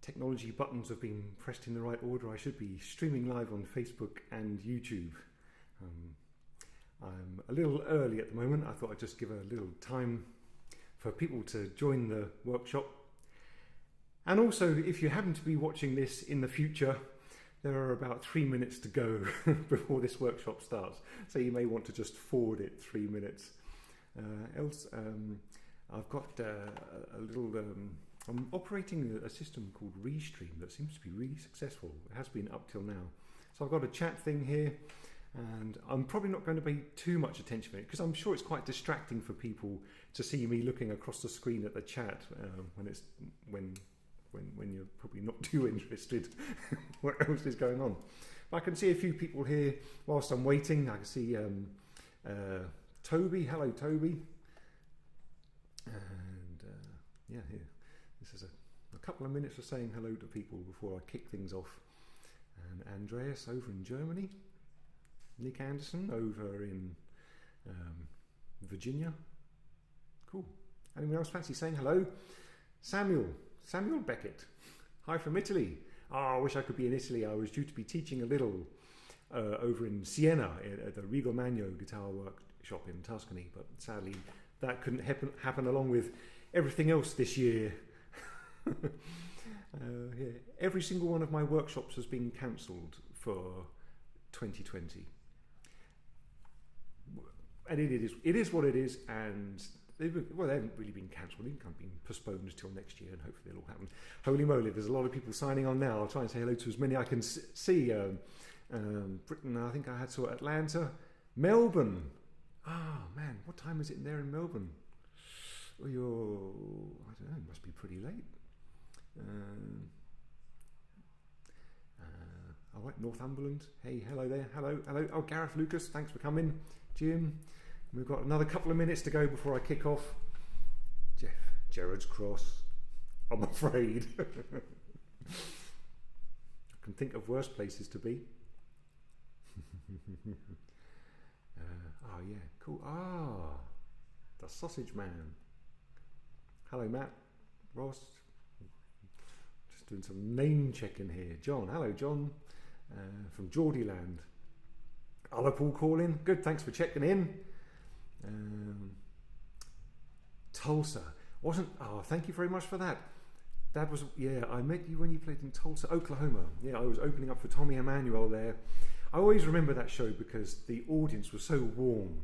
technology buttons have been pressed in the right order. I should be streaming live on Facebook and YouTube. I'm a little early at the moment. I thought I'd just give a little time for people to join the workshop. And also, if you happen to be watching this in the future, there are about 3 minutes to go before this workshop starts. So you may want to just forward it 3 minutes. I've got a little... I'm operating a system called Restream that seems to be really successful. It has been up till now. So I've got a chat thing here, and I'm probably not going to pay too much attention to it because I'm sure it's quite distracting for people to see me looking across the screen at the chat when you're probably not too interested what else is going on. But I can see a few people here whilst I'm waiting. I can see Toby. Hello, Toby. And yeah, here. This is a couple of minutes of saying hello to people before I kick things off. And Andreas over in Germany. Nick Anderson over in Virginia. Cool. Anyone else fancy saying hello? Samuel Beckett. Hi from Italy. I wish I could be in Italy. I was due to be teaching a little over in Siena at the Rigo Magno guitar workshop in Tuscany, but sadly that couldn't happen along with everything else this year. Yeah. Every single one of my workshops has been cancelled for 2020, and it is what it is. And they haven't really been cancelled; they've kind of been postponed until next year, and hopefully it'll happen. Holy moly! There's a lot of people signing on now. I'll try and say hello to as many I can see. Britain, I think I saw Atlanta, Melbourne. Man, what time is it there in Melbourne? I don't know, it must be pretty late. All right, Northumberland. Hey, hello there. Hello. Oh, Gareth Lucas, thanks for coming. Jim, we've got another couple of minutes to go before I kick off. Jeff, Gerrard's Cross, I'm afraid. I can think of worse places to be. Yeah, cool. The Sausage Man. Hello, Matt. Ross. Just doing some name checking here. John. Hello, John. From Geordieland. Other Paul calling. Good, thanks for checking in. Tulsa. Thank you very much for that. That was, I met you when you played in Tulsa, Oklahoma. Yeah, I was opening up for Tommy Emmanuel there. I always remember that show because the audience was so warm.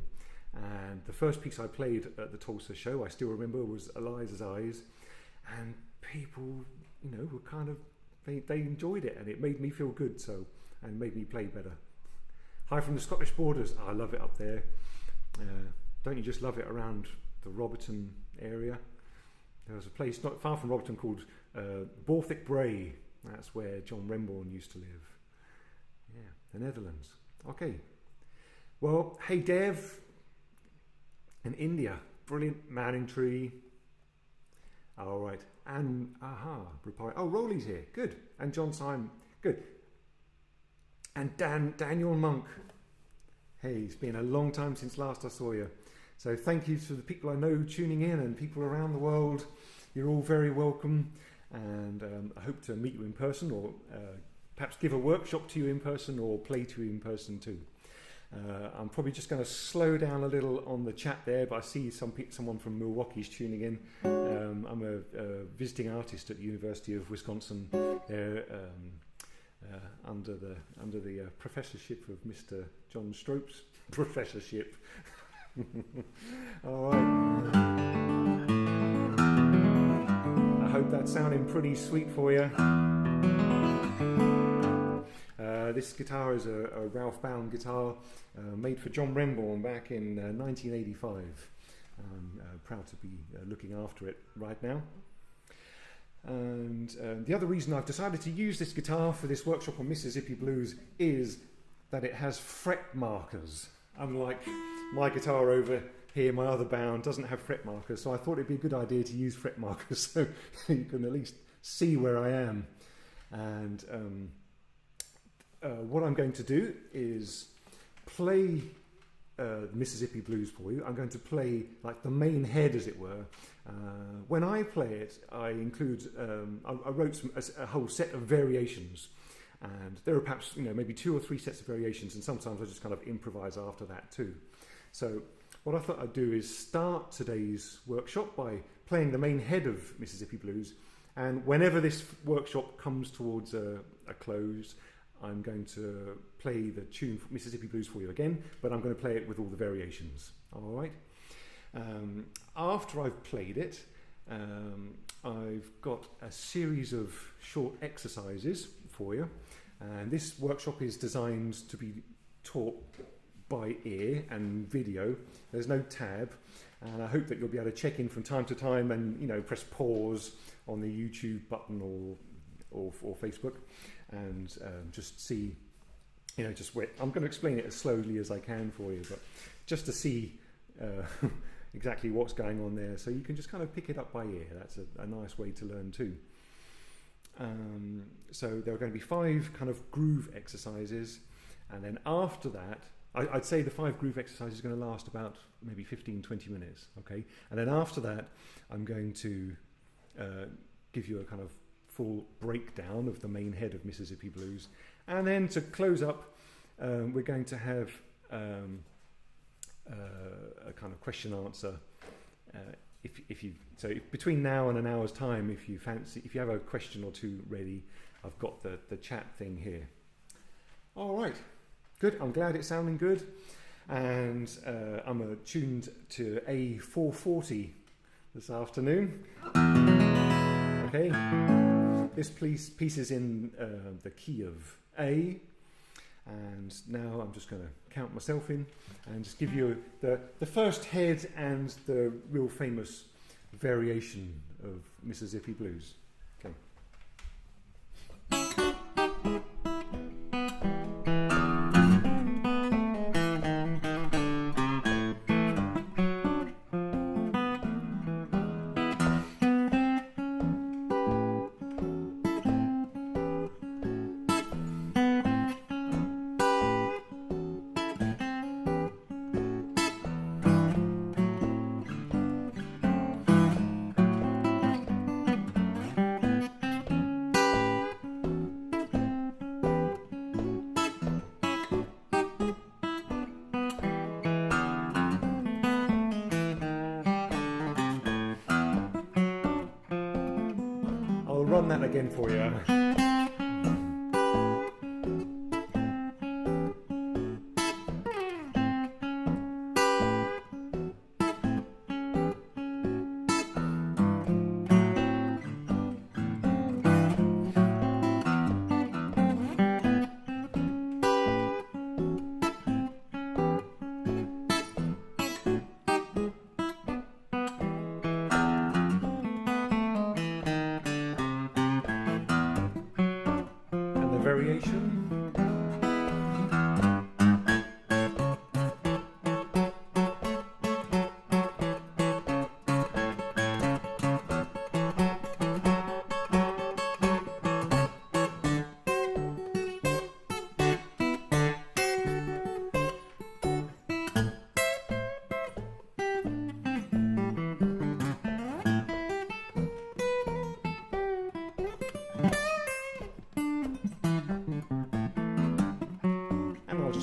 And the first piece I played at the Tulsa show, I still remember, was Eliza's Eyes. And people, were kind of, they enjoyed it, and it made me feel good, and made me play better. Hi from the Scottish borders. I love it up there. Don't you just love it around the Roberton area? There was a place not far from Roberton called Borthwick Bray. That's where John Remborn used to live. Yeah, the Netherlands. Okay. Well, hey Dev in India. Brilliant. Manning Tree. All right. And reply. Oh, Rolly's here. Good. And John Simon. Good. And Daniel Monk. Hey, it's been a long time since last I saw you. So thank you to the people I know tuning in and people around the world. You're all very welcome. And I hope to meet you in person, or perhaps give a workshop to you in person, or play to you in person too. I'm probably just going to slow down a little on the chat there, but I see someone from Milwaukee's tuning in. I'm a visiting artist at the University of Wisconsin there, under the professorship of Mr. John Stropes. Professorship. All right. I hope that's sounding pretty sweet for you. This guitar is a Ralph Bound guitar made for John Remborn back in 1985. I'm proud to be looking after it right now. And the other reason I've decided to use this guitar for this workshop on Mississippi Blues is that it has fret markers. Unlike my guitar over here, my other Bound doesn't have fret markers, so I thought it'd be a good idea to use fret markers so you can at least see where I am. And what I'm going to do is play Mississippi Blues for you. I'm going to play like the main head, as it were. When I play it, I include, I wrote a whole set of variations, and there are perhaps maybe 2 or 3 sets of variations, and sometimes I just kind of improvise after that too. So what I thought I'd do is start today's workshop by playing the main head of Mississippi Blues, and whenever this workshop comes towards a close, I'm going to play the tune Mississippi Blues for you again, but I'm going to play it with all the variations. All right. After I've played it, I've got a series of short exercises for you, and this workshop is designed to be taught by ear and video. There's no tab, and I hope that you'll be able to check in from time to time and press pause on the YouTube button or Facebook, and just see, just wait. I'm going to explain it as slowly as I can for you, but just to see exactly what's going on there, so you can just kind of pick it up by ear. That's a nice way to learn too. So there are going to be 5 kind of groove exercises, and then after that, I'd say the 5 groove exercises are going to last about maybe 15-20 minutes, okay? And then after that, I'm going to give you a kind of full breakdown of the main head of Mississippi Blues. And then to close up, we're going to have a kind of question answer. So between now and an hour's time, if you have a question or two ready, I've got the chat thing here. All right, good. I'm glad it's sounding good, and I'm tuned to A440 this afternoon. Okay, this piece is in the key of A, and now I'm just going to count myself in and just give you the first head and the real famous variation of Mississippi Blues. Okay. Run that again for you. Variation.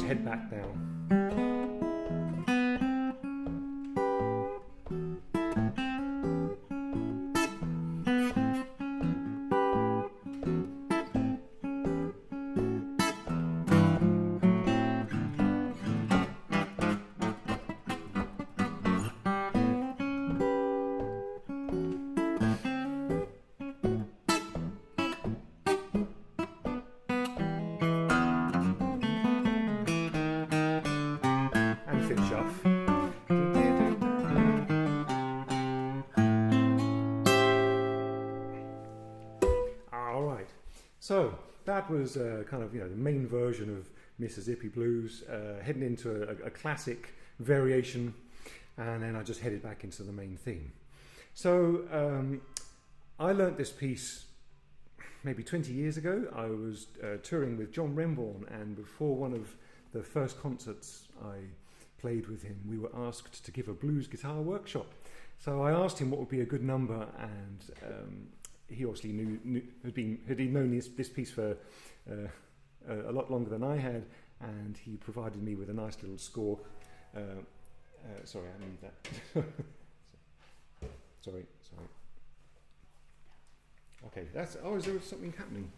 Head back down. So that was kind of the main version of Mississippi Blues, heading into a classic variation, and then I just headed back into the main theme. So I learnt this piece maybe 20 years ago. I was touring with John Renbourn, and before one of the first concerts I played with him, we were asked to give a blues guitar workshop. So I asked him what would be a good number, and he obviously had known this piece for a lot longer than I had, and he provided me with a nice little score. Sorry, I need that. sorry. Okay, is there something happening?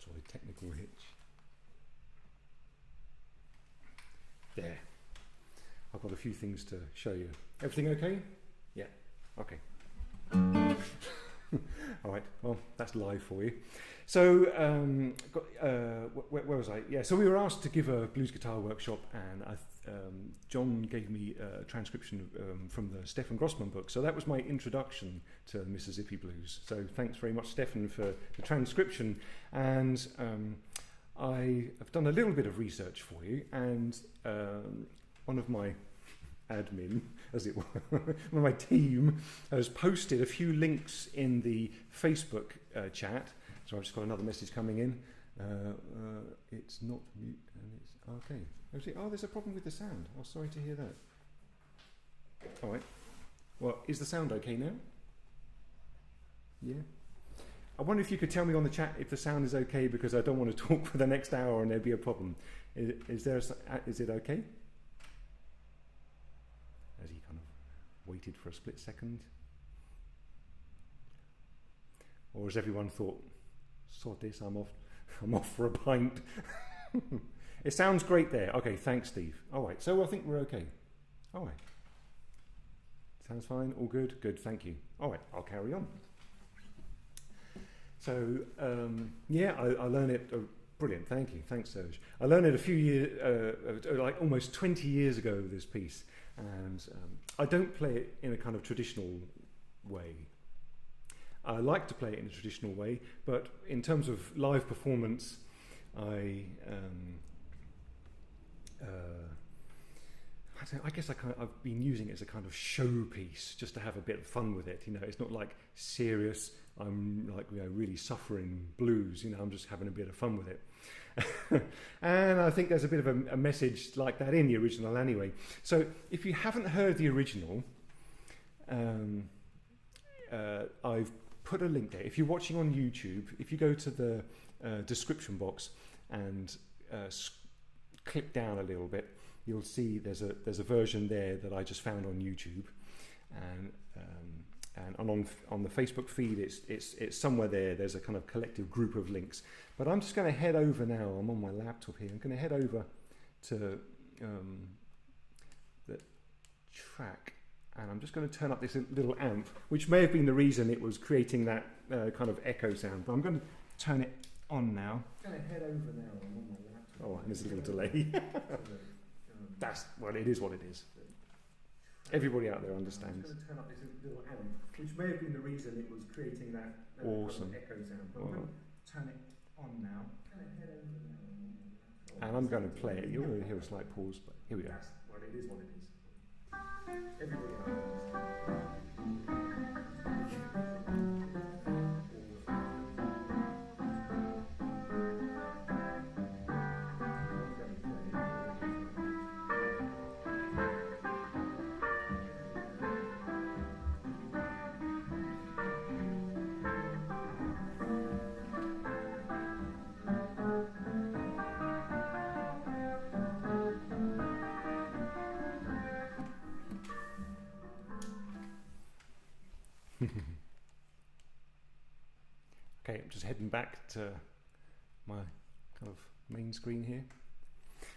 Sorry, technical hitch. There. I've got a few things to show you. Everything okay? Yeah. Okay. All right. Well, that's live for you. So, where was I? Yeah. So we were asked to give a blues guitar workshop, and John gave me a transcription from the Stefan Grossman book. So that was my introduction to Mississippi Blues. So thanks very much, Stefan, for the transcription. And I have done a little bit of research for you, and one of my admin, as it were, one of my team has posted a few links in the Facebook chat. So I've just got another message coming in. It's not mute, and it's okay. Oh, there's a problem with the sound. Oh, sorry to hear that. All right. Well, is the sound okay now? Yeah. I wonder if you could tell me on the chat if the sound is okay, because I don't want to talk for the next hour and there'd be a problem. Is it okay? As he kind of waited for a split second. Or has everyone thought, sod this, I'm off for a pint. It sounds great there. Okay, thanks, Steve. All right, so I think we're okay. All right. Sounds fine, all good? Good, thank you. All right, I'll carry on. So, I learned it, brilliant, thank you, thanks, Serge. I learned it a few years, like almost 20 years ago, this piece, and I don't play it in a kind of traditional way. I like to play it in a traditional way, but in terms of live performance, I guess I've been using it as a kind of showpiece, just to have a bit of fun with it. You know, it's not like serious. I'm like really suffering blues. You know, I'm just having a bit of fun with it. And I think there's a bit of a message like that in the original, anyway. So if you haven't heard the original, I've put a link there. If you're watching on YouTube, if you go to the description box and click down a little bit, you'll see there's a version there that I just found on YouTube, and on the Facebook feed it's somewhere there. There's a kind of collective group of links. But I'm just going to head over now. I'm on my laptop here. I'm going to head over to the track, and I'm just going to turn up this little amp, which may have been the reason it was creating that kind of echo sound. But I'm going to turn it on now. I'm going to head over now. I'm on my laptop. Oh, and there's a little delay. Well, it is what it is. Everybody out there understands. I'm just going to turn up this little amp, which may have been the reason it was creating that awesome echo sound. But I'm going to turn it on now. And I'm going to play it. You're going to hear a slight pause, but here we go. Well, it is what it is. Everybody out there understands. Okay, I'm just heading back to my kind of main screen here.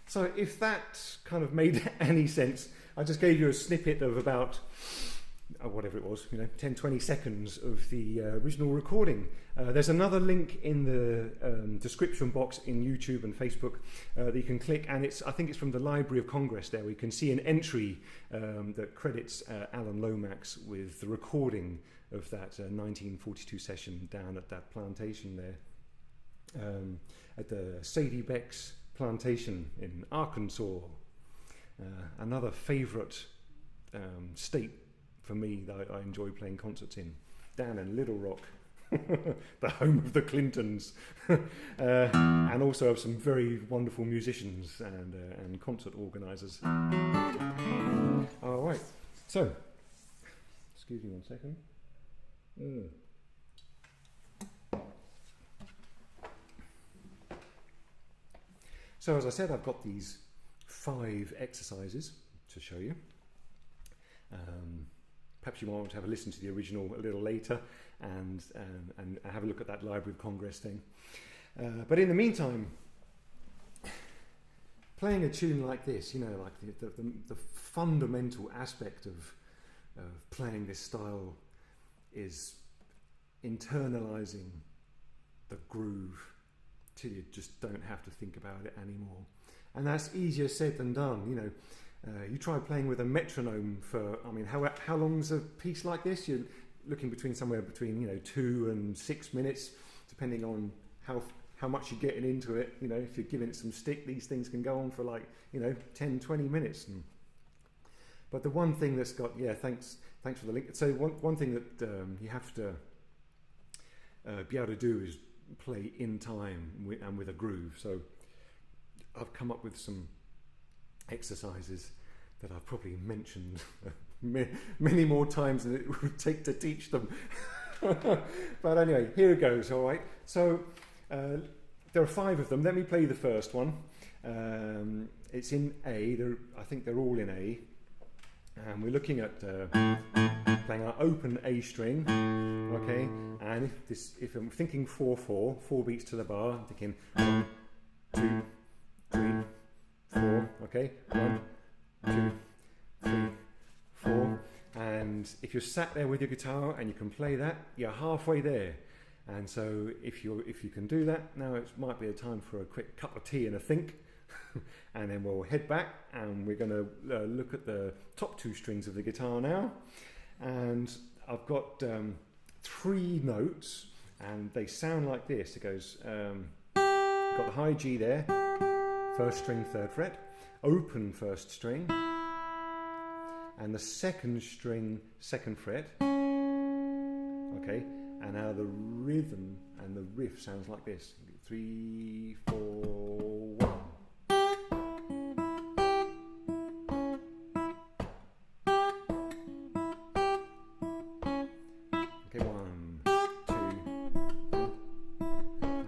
So if that kind of made any sense, I just gave you a snippet of about whatever it was, 10, 20 seconds of the original recording. There's another link in the description box in YouTube and Facebook that you can click, and I think it's from the Library of Congress there. We can see an entry that credits Alan Lomax with the recording of that 1942 session down at that plantation there, at the Sadie Beck's plantation in Arkansas. Another favourite state for me that I enjoy playing concerts in, down in Little Rock. the home of the Clintons, and also of some very wonderful musicians and concert organisers. All right, so excuse me 1 second. So as I said, I've got these 5 exercises to show you. Perhaps you might want to have a listen to the original a little later and have a look at that Library of Congress thing. But in the meantime, playing a tune like this, like the fundamental aspect of playing this style is internalising the groove till you just don't have to think about it anymore. And that's easier said than done, You try playing with a metronome for, how long's a piece like this? You're looking somewhere between 2 and 6 minutes, depending on how much you're getting into it. If you're giving it some stick, these things can go on for 10, 20 minutes. But the one thing that's got, thanks for the link. So one thing that you have to be able to do is play in time and with a groove. So I've come up with some exercises that I've probably mentioned many more times than it would take to teach them. But anyway, here it goes. All right, so there are 5 of them. Let me play the first one. It's in A. I think they're all in A, and we're looking at playing our open A string. Okay, and if I'm thinking 4/4, 4 beats to the bar, I'm thinking 1, 2, 3, 4. Okay, 1, 2, 3, 4. And if you're sat there with your guitar and you can play that, you're halfway there. And so if you can do that, now it might be a time for a quick cup of tea and a think. And then we'll head back and we're going to look at the top 2 strings of the guitar now. And I've got 3 notes and they sound like this. It goes, got the high G there, 1st string, 3rd fret, open 1st string, and the 2nd string, 2nd fret. Okay, and now the rhythm and the riff sounds like this: 3, 4, 1. Okay, 1, 2.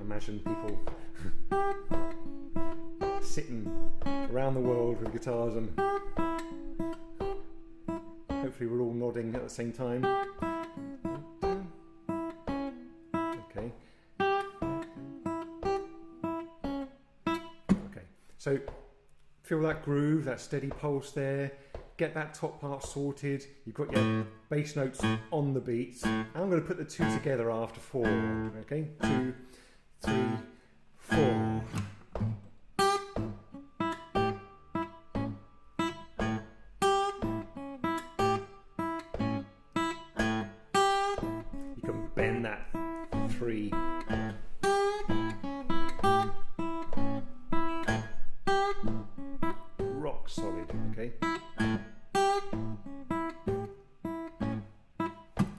Imagine people sitting around the world with guitars, and hopefully we're all nodding at the same time. Okay. Okay. So feel that groove, that steady pulse there. Get that top part sorted. You've got your bass notes on the beats. And I'm going to put the 2 together after 4. Okay. 2, 3, 4. Bend that 3. Rock solid, okay?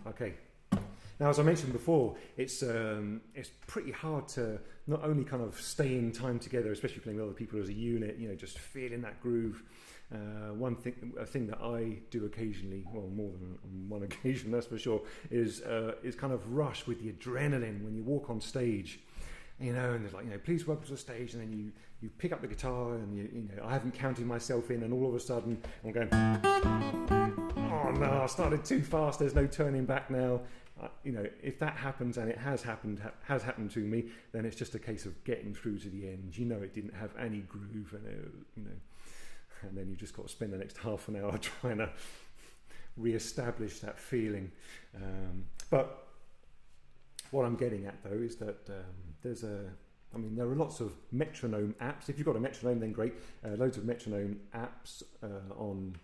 Okay. Now, as I mentioned before, it's pretty hard to not only kind of stay in time together, especially playing with other people as a unit, just feeling that groove. A thing that I do occasionally, well, more than on one occasion, that's for sure, is kind of rush with the adrenaline when you walk on stage, and there's please welcome to the stage, and then you pick up the guitar, and I haven't counted myself in, and all of a sudden I'm going, oh no, I started too fast. There's no turning back now. If that happens, and it has happened to me, then it's just a case of getting through to the end. It didn't have any groove, and then you've just got to spend the next half an hour trying to re-establish that feeling. But what I'm getting at, though, is that there are lots of metronome apps. If you've got a metronome, then great. Loads of metronome apps on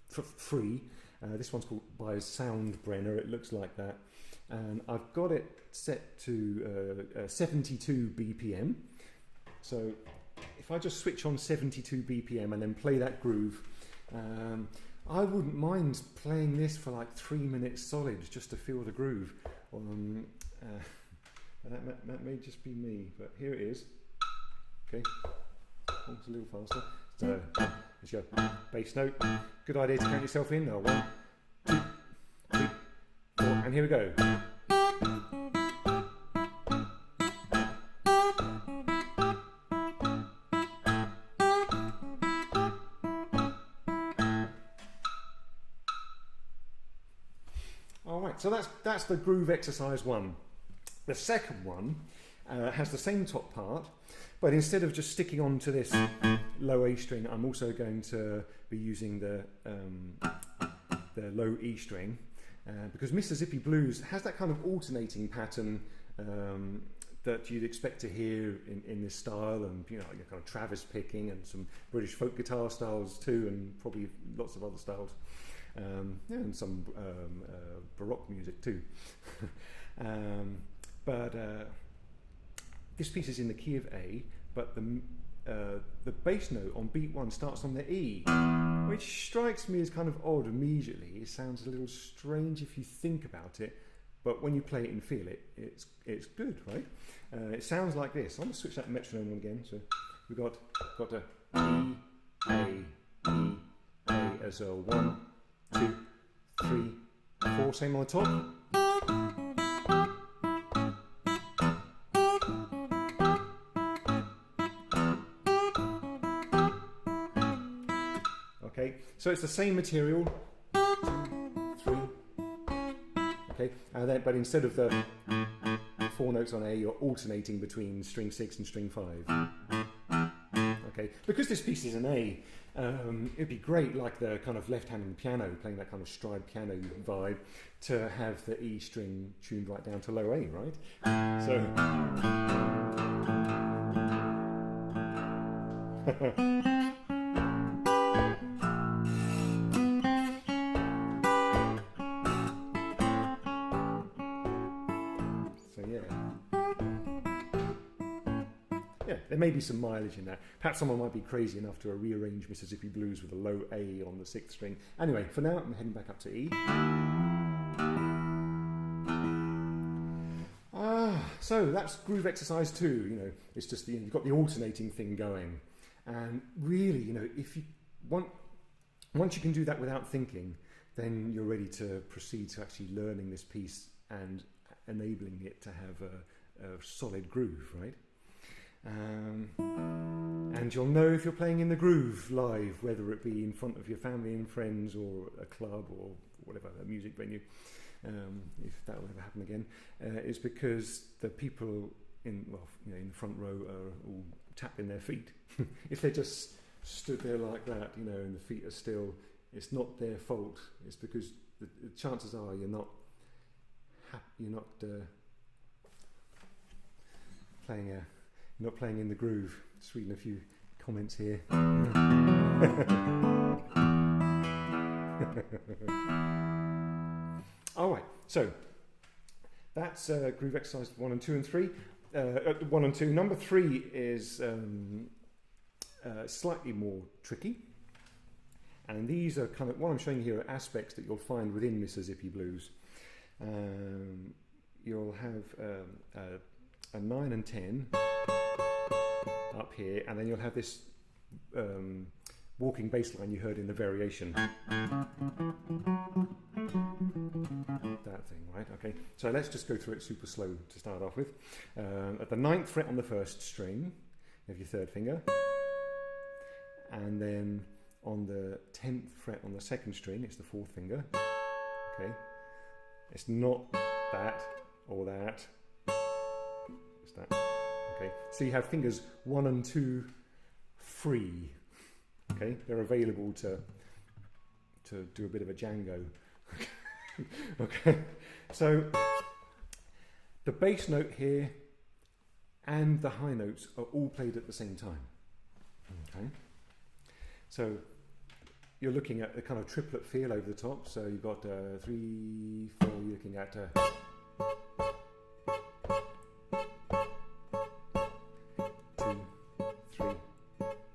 for free. This one's called by Soundbrenner. It looks like that. And I've got it set to 72 BPM. So if I just switch on 72 BPM and then play that groove, I wouldn't mind playing this for 3 minutes solid just to feel the groove. that may just be me, but here it is. Okay, it's a little faster. So there's your bass note. Good idea to count yourself in. Now 1, 2, 3, 4, and here we go. All right, so that's the groove exercise 1. The second one has the same top part, but instead of just sticking on to this low A string, I'm also going to be using the low E string, because Mississippi Blues has that kind of alternating pattern that you'd expect to hear in this style, and you know, your kind of Travis picking and some British folk guitar styles too, and probably lots of other styles. And some Baroque music too. But this piece is in the key of A, but the bass note on beat 1 starts on the E, which strikes me as kind of odd immediately. It sounds a little strange if you think about it, but when you play it and feel it, it's good, right? It sounds like this. I'm going to switch that metronome on again. So we've got a E, A, as a 1, 2, 3, 4, same on the top. Okay, so it's the same material. 2, 3. Okay, and then, but instead of the 4 notes on A, you're alternating between string 6 and string 5. Okay, because this piece is an A, it'd be great, like the kind of left-handed piano, playing that kind of stride piano vibe, to have the E string tuned right down to low A, right? So. There may be some mileage in that. Perhaps someone might be crazy enough to rearrange Mississippi Blues with a low A on the 6th string. Anyway, for now, I'm heading back up to E. So that's groove exercise 2. You know, it's just you've got the alternating thing going, and really, you know, if you once you can do that without thinking, then you're ready to proceed to actually learning this piece and enabling it to have a solid groove, right? And you'll know if you're playing in the groove live, whether it be in front of your family and friends or a club or whatever, a music venue, if that will ever happen again, is because the people in the front row are all tapping their feet. If they just stood there like that, you know, and the feet are still, it's not their fault. It's because the chances are you're not playing in the groove. Just reading a few comments here. Alright, so that's groove exercise 1 and 2 and 3. 1 and 2. Number 3 is slightly more tricky. And these are kind of, what I'm showing you here are aspects that you'll find within Mississippi Blues. You'll have a 9 and 10 up here, and then you'll have this walking bass line you heard in the variation. That thing, right? Okay, so let's just go through it super slow to start off with. At the 9th fret on the 1st string, you have your 3rd finger, and then on the 10th fret on the 2nd string, it's the 4th finger. Okay, it's not that or that. It's that. Okay, so you have fingers 1 and 2 free. Okay, they're available to do a bit of a Django. Okay, so the bass note here and the high notes are all played at the same time. Okay, so you're looking at the kind of triplet feel over the top. So you've got 3, 4. You're looking at 2, 3,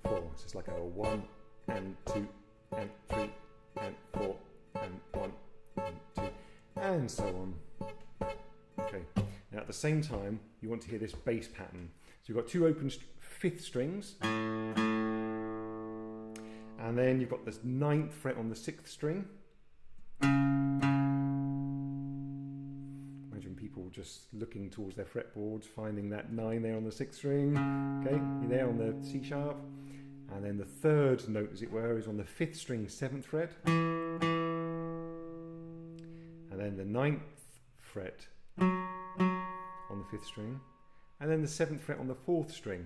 4. So it's like a 1 and 2 and 3 and 4 and 1 and 2 and so on. Okay, Now at the same time, you want to hear this bass pattern. So you've got two open fifth strings, and then you've got this 9th fret on the 6th string. Imagine people just looking towards their fretboards, finding that 9 there on the 6th string. Okay, you're there on the C sharp. And then the 3rd note, as it were, is on the 5th string, 7th fret. And then the 9th fret on the 5th string. And then the 7th fret on the 4th string.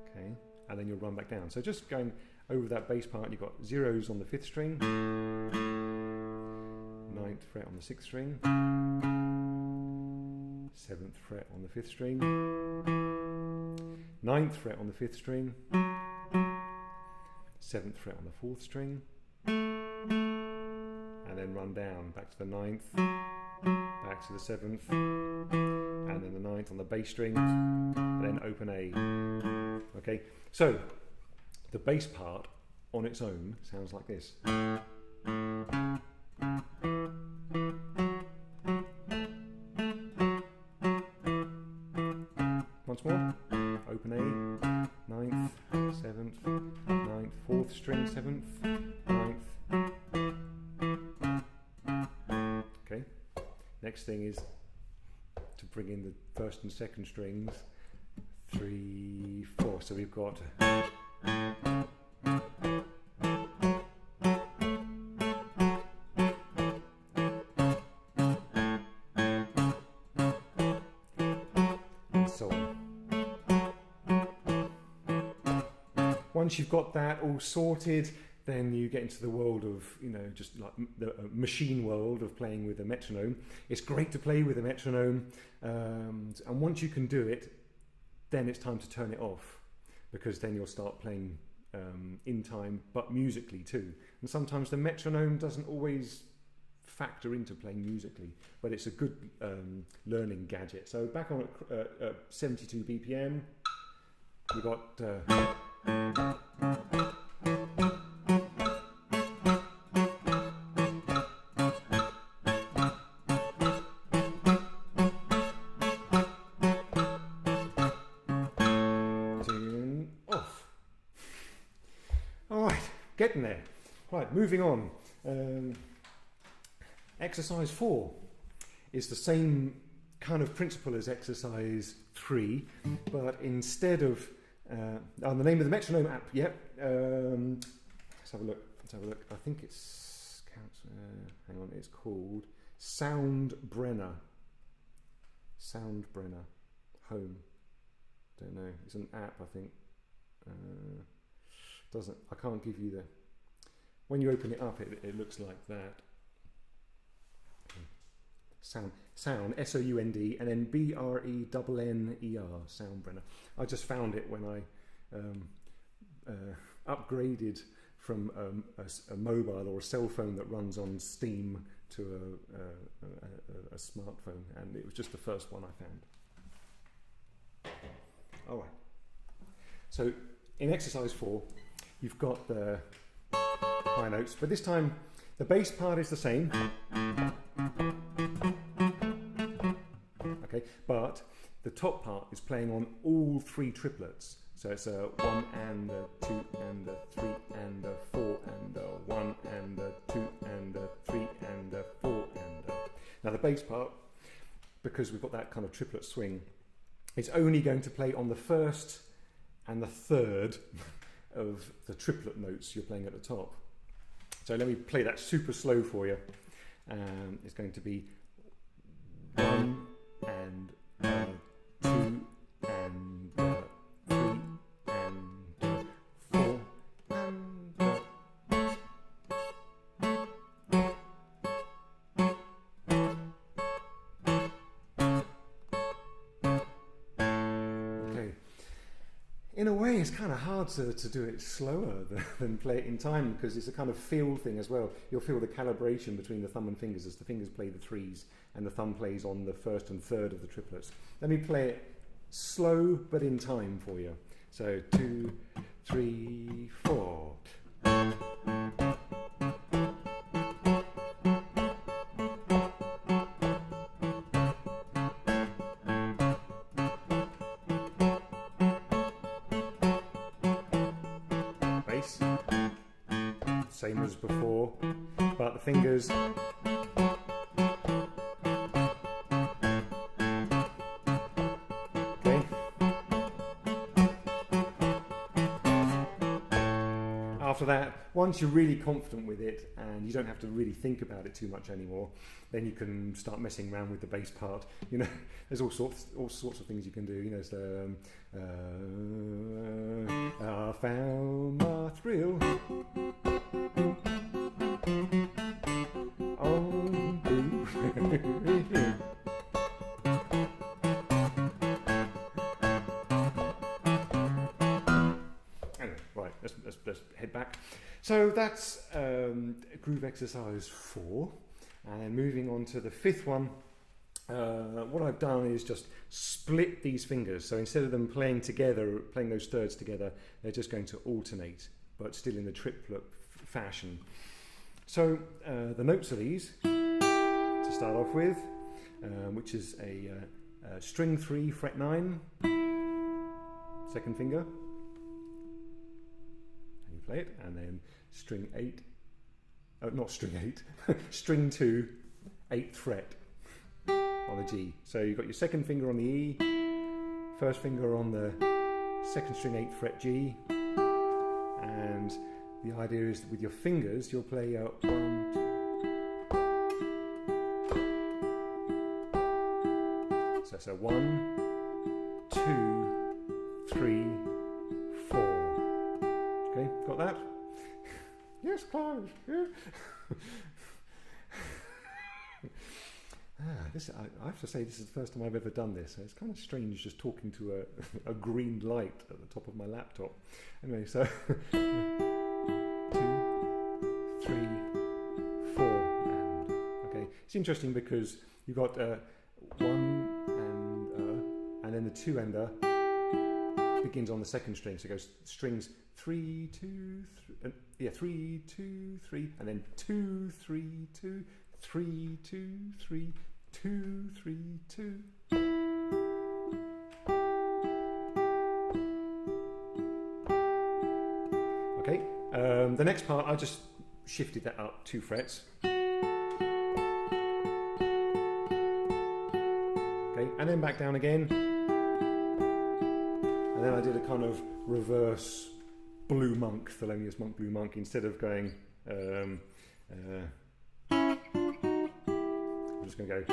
Okay, and then you'll run back down. So just going over that bass part, you've got zeros on the 5th string, 9th fret on the 6th string, 7th fret on the 5th string, 9th fret on the 5th string, 7th fret on the 4th string, and then run down back to the 9th, back to the 7th, and then the 9th on the bass string, and then open A. Okay, so the bass part on its own sounds like this. Once more. Open A, 9th, 7th, 9th, 4th string, 7th, 9th. Okay. Next thing is to bring in the 1st and 2nd strings. 3, 4. So we've got. Once you've got that all sorted, then you get into the world of, you know, just like the machine world of playing with a metronome. It's great to play with a metronome, and once you can do it, then it's time to turn it off, because then you'll start playing in time, but musically too. And sometimes the metronome doesn't always factor into playing musically, but it's a good learning gadget. So back on at 72 BPM, you've got. Getting there. Right, moving on. Exercise 4 is the same kind of principle as exercise 3, but instead of on the name of the metronome app, yep. Let's have a look. I think it's hang on. It's called Soundbrenner. Soundbrenner Home. Don't know. It's an app, I think. I can't give you the. When you open it up, it looks like that. Sound, S-O-U-N-D, and then B-R-E-N-N-E-R, Soundbrenner. I just found it when I upgraded from a mobile or a cell phone that runs on Steam to a smartphone, and it was just the first one I found. All right. So in exercise 4, you've got the high notes, but this time the bass part is the same. Okay, but the top part is playing on all 3 triplets. So it's a 1 and a 2 and a 3 and a 4 and a 1 and a 2 and a 3 and a 4 and a. Now the bass part, because we've got that kind of triplet swing, is only going to play on the 1st and the 3rd of the triplet notes you're playing at the top. So let me play that super slow for you. It's going to be 1 and 2 and 3 and 4 and okay. In a way, it's kind of hard to do it slower than play it in time, because it's a kind of feel thing as well. You'll feel the calibration between the thumb and fingers as the fingers play the 3s and the thumb plays on the 1st and 3rd of the triplets. Let me play it slow but in time for you. So 2, 3, 4. same as before, but the fingers. Okay. After that, once you're really confident with it and you don't have to really think about it too much anymore, then you can start messing around with the bass part. You know, there's all sorts of things you can do. You know, so I found my thrill. Anyway, right, let's head back. So that's groove exercise 4, and then moving on to the 5th one. What I've done is just split these fingers. So instead of them playing together, playing those thirds together, they're just going to alternate, but still in the triplet fashion. So the notes are these to start off with, which is a string 3, fret 9, second finger, and you play it, and then string 8, not string 8, string 2, 8th fret on the G. So you've got your second finger on the E, first finger on the second string 8th fret G, and the idea is that with your fingers you'll play 1, 2. So that's a 1, 2, 3, 4. Okay, got that? Yes, Clive. Yeah. I have to say, this is the first time I've ever done this. So it's kind of strange just talking to a green light at the top of my laptop. Anyway, so 2, 3, 4, and okay. It's interesting because you've got 1 and then the 2 and begins on the second string. So it goes strings 3, 2, 3, 3, 2, 3, and then 2, 3, 2, 3, 2, 3, 2, 3, 2. Okay, the next part I just shifted that up 2 frets. Okay, and then back down again. And then I did a kind of reverse Blue Monk, Thelonious Monk, Blue Monk, instead of going I'm just going to go.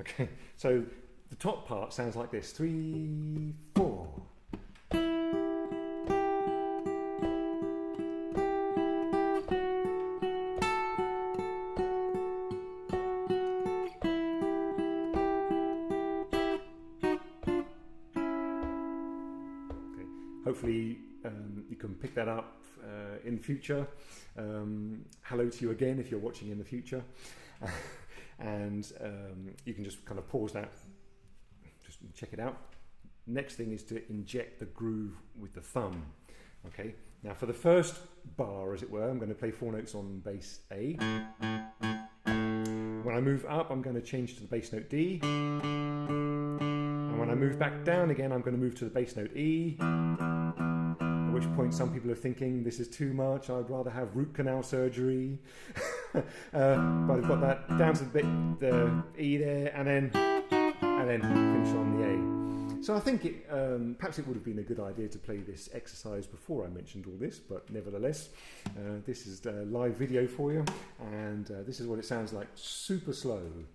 Okay, so the top part sounds like this: 3, 4. Hopefully you can pick that up in future. Hello to you again if you're watching in the future. And you can just kind of pause that, just check it out. Next thing is to inject the groove with the thumb. Okay, now for the first bar, as it were, I'm going to play 4 notes on bass A. When I move up, I'm going to change to the bass note D. And when I move back down again, I'm going to move to the bass note E. At which point some people are thinking, this is too much, I'd rather have root canal surgery. But I've got that down to the E there, and then finish on the A. So I think perhaps it would have been a good idea to play this exercise before I mentioned all this, but nevertheless, this is a live video for you, and this is what it sounds like, super slow.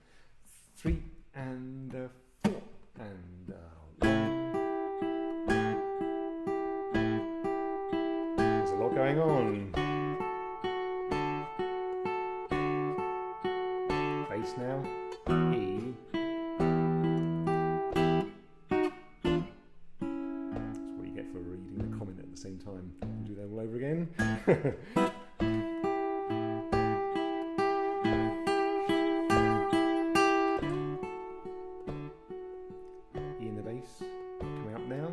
3 and 4 and 1. There's a lot going on. Bass now, E. That's what you get for reading the comment at the same time. We'll do that all over again. E in the bass, coming up now.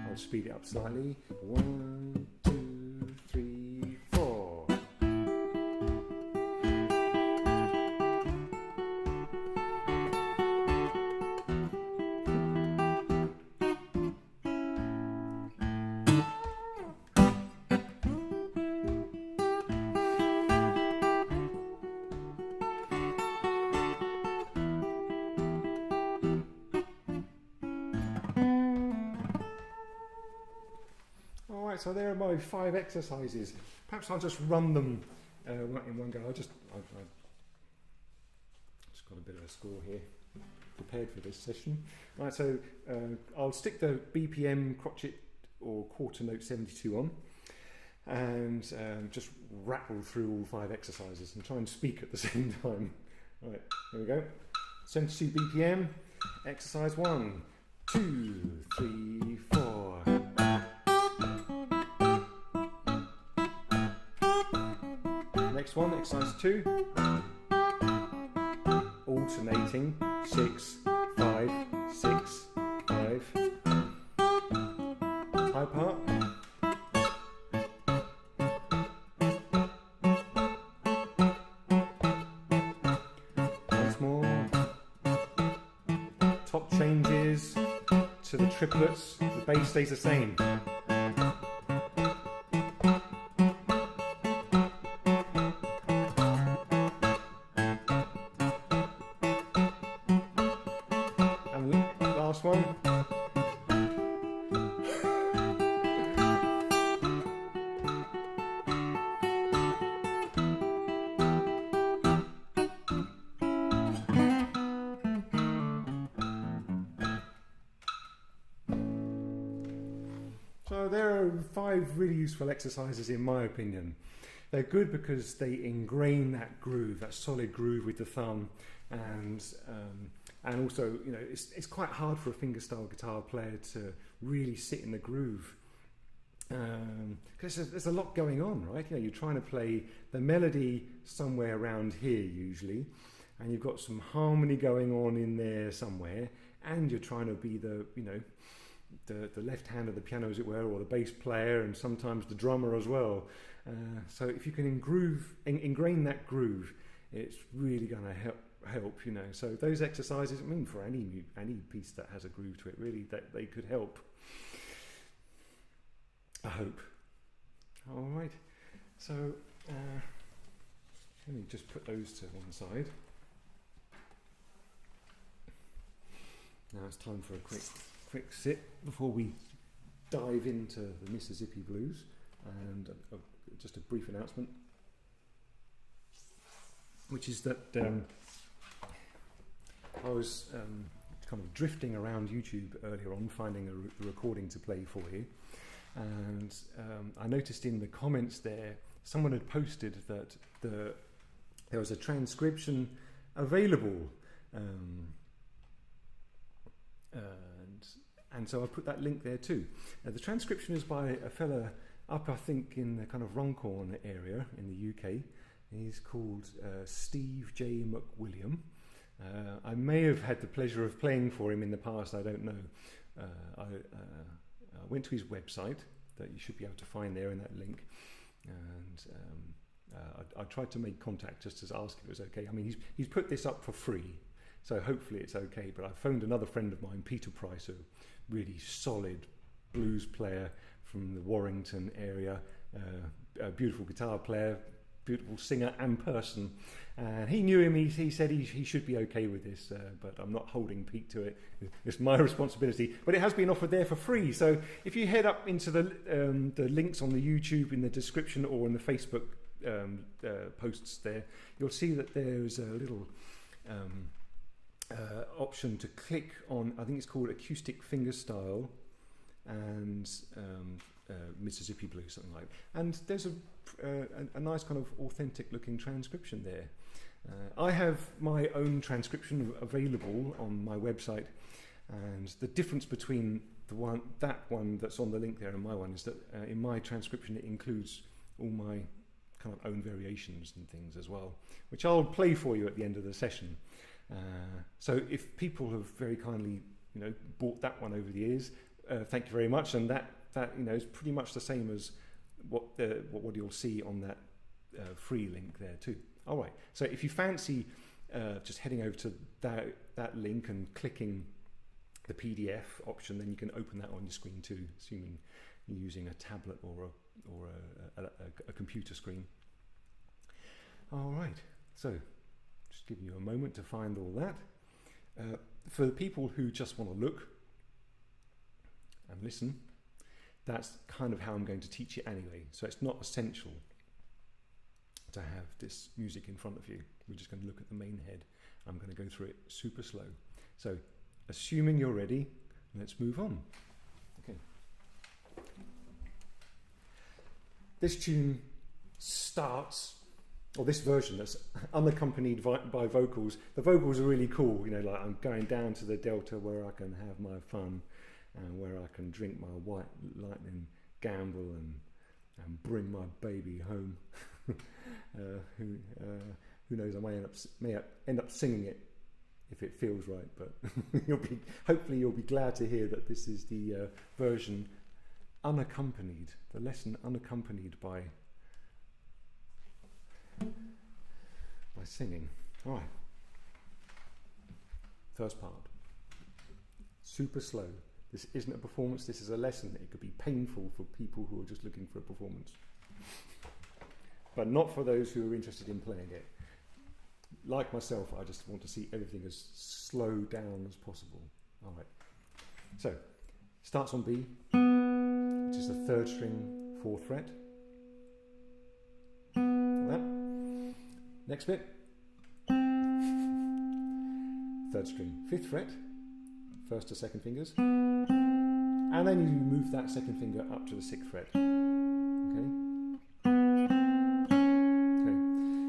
I'll speed it up slightly. 1, 2, 3, 4. Right, so there are my 5 exercises. Perhaps I'll just run them in one go. I've just got a bit of a score here prepared for this session. Right, so I'll stick the BPM crotchet or quarter note 72 on and just rattle through all 5 exercises and try and speak at the same time. Right, here we go. 72 BPM, exercise 1, 2, 3, 4. Next one, exercise 2. Alternating 6, 5, 6, 5. High part. Once more. Top changes to the triplets. The bass stays the same. One. So there are 5 really useful exercises in my opinion. They're good because they ingrain that groove, that solid groove with the thumb, and also, you know, it's quite hard for a fingerstyle guitar player to really sit in the groove because there's a lot going on, right? You know, you're trying to play the melody somewhere around here usually, and you've got some harmony going on in there somewhere, and you're trying to be the, you know, the left hand of the piano, as it were, or the bass player, and sometimes the drummer as well. So if you can ingrain that groove, it's really going to help, you know. So those exercises, I mean, for any piece that has a groove to it, really, that they could help. I hope. All right. So let me just put those to one side. Now it's time for a quick sit before we dive into the Mississippi Blues, and just a brief announcement, which is that I was kind of drifting around YouTube earlier on, finding a recording to play for you, and I noticed in the comments there someone had posted that there was a transcription available, and so I put that link there too. The transcription is by a fella up, I think, in the kind of Runcorn area in the UK. He's called Steve J. McWilliam. I may have had the pleasure of playing for him in the past, I don't know. I went to his website that you should be able to find there in that link, and I tried to make contact just to ask if it was okay. I mean, he's put this up for free, so hopefully it's okay, but I phoned another friend of mine, Peter Price, a really solid blues player from the Warrington area, a beautiful guitar player, beautiful singer and person. He knew him, he said he should be okay with this, but I'm not holding Pete to it. It's my responsibility. But it has been offered there for free. So if you head up into the links on the YouTube in the description or in the Facebook posts there, you'll see that there's a little option to click on. I think it's called Acoustic Fingerstyle and Mississippi Blues, something like that. And there's a nice kind of authentic looking transcription there. I have my own transcription available on my website, and the difference between that one that's on the link there and my one is that in my transcription it includes all my kind of own variations and things as well, which I'll play for you at the end of the session. So if people have very kindly, you know, bought that one over the years, thank you very much. And that you know is pretty much the same as what you'll see on that free link there too. All right. So if you fancy just heading over to that link and clicking the PDF option, then you can open that on your screen too, assuming you're using a tablet or a computer screen. All right. So just give you a moment to find all that. For the people who just want to look and listen, that's kind of how I'm going to teach it anyway. So it's not essential to have this music in front of you. We're just going to look at the main head. I'm going to go through it super slow. So assuming you're ready, let's move on. Okay. This tune starts, or this version that's unaccompanied by vocals. The vocals are really cool, you know, like I'm going down to the delta where I can have my fun and where I can drink my white lightning gamble and bring my baby home. Who knows, I may end up singing it if it feels right, but hopefully you'll be glad to hear that this is the version unaccompanied, the lesson unaccompanied by singing. All right. First part. Super slow. This isn't a performance, this is a lesson. It could be painful for people who are just looking for a performance. But not for those who are interested in playing it. Like myself, I just want to see everything as slowed down as possible. All right. So, starts on B, which is the 3rd string, 4th fret. Like that. Next bit. 3rd string, 5th fret, 1st to 2nd fingers. And then you move that 2nd finger up to the 6th fret.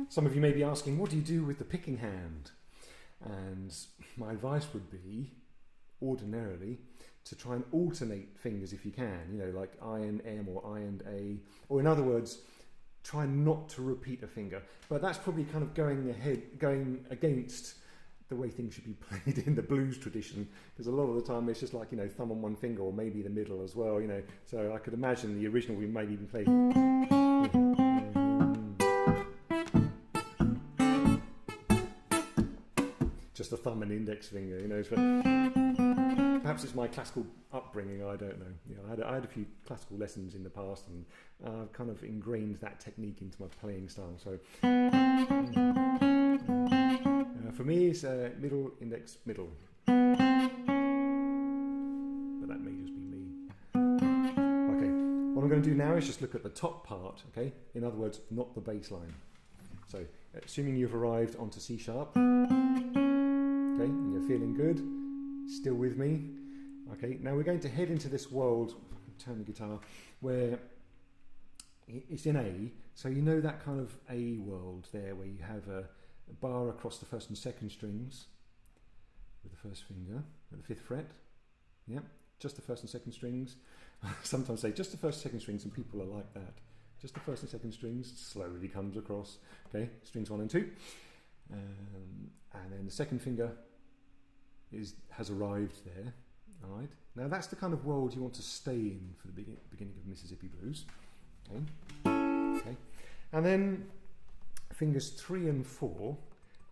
Some of you may be asking, what do you do with the picking hand? And my advice would be, ordinarily, to try and alternate fingers if you can, you know, like I and M or I and A, or in other words, try not to repeat a finger. But that's probably kind of going against the way things should be played in the blues tradition, because a lot of the time it's just like, you know, thumb on one finger or maybe the middle as well, you know. So I could imagine the original we maybe even played. Just the thumb and index finger, you know. But perhaps it's my classical upbringing, I don't know. You know, I had a few classical lessons in the past, and I've kind of ingrained that technique into my playing style. So for me, it's middle, index, middle. But that may just be me. Okay, what I'm going to do now is just look at the top part, okay? In other words, not the bass line. So, assuming you've arrived onto C sharp, okay, and you're feeling good, still with me. Okay, now we're going to head into this world, turn the guitar, where it's in A, so you know that kind of A world there where you have a bar across the 1st and 2nd strings with the 1st finger at the 5th fret. Yep, just the 1st and 2nd strings. Sometimes say just the 1st and 2nd strings, and people are like that. Just the 1st and 2nd strings slowly comes across. Okay, strings 1 and 2. And then the 2nd finger has arrived there. All right. Now that's the kind of world you want to stay in for the beginning of Mississippi Blues. Okay. Okay. And then fingers 3 and 4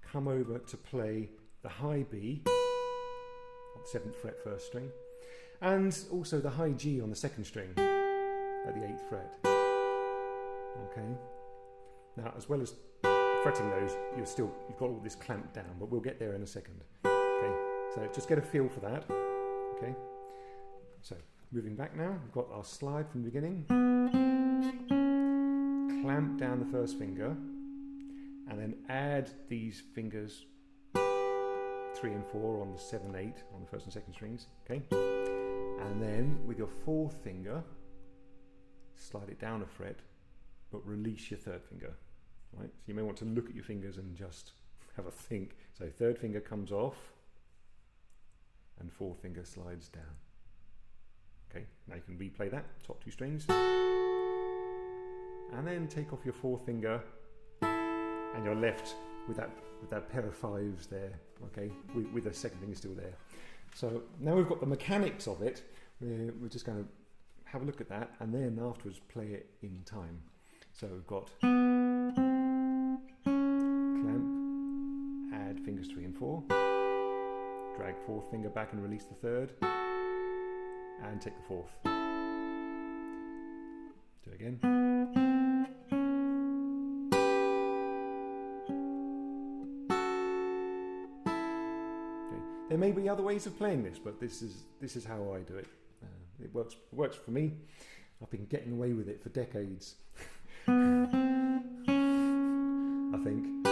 come over to play the high B on the 7th fret 1st string, and also the high G on the 2nd string at the 8th fret. Okay. Now, as well as fretting those, you've got all this clamped down, but we'll get there in a second. Okay. So just get a feel for that. Okay. So moving back now, we've got our slide from the beginning. Clamp down the 1st finger, and then add these fingers 3 and 4 on the 7, 8 on the 1st and 2nd strings. Okay. And then with your 4th finger, slide it down a fret, but release your 3rd finger. Right? So you may want to look at your fingers and just have a think. So 3rd finger comes off, and 4th finger slides down. Okay, now you can replay that, top 2 strings. And then take off your 4th finger, and you're left with that pair of 5s there, okay, with the 2nd finger still there. So now we've got the mechanics of it, we're just going to have a look at that, and then afterwards play it in time. So we've got clamp, add fingers 3 and 4, drag 4th finger back and release the 3rd, and take the 4th. Do it again. Okay. There may be other ways of playing this, but this is how I do it. It works for me. I've been getting away with it for decades. I think.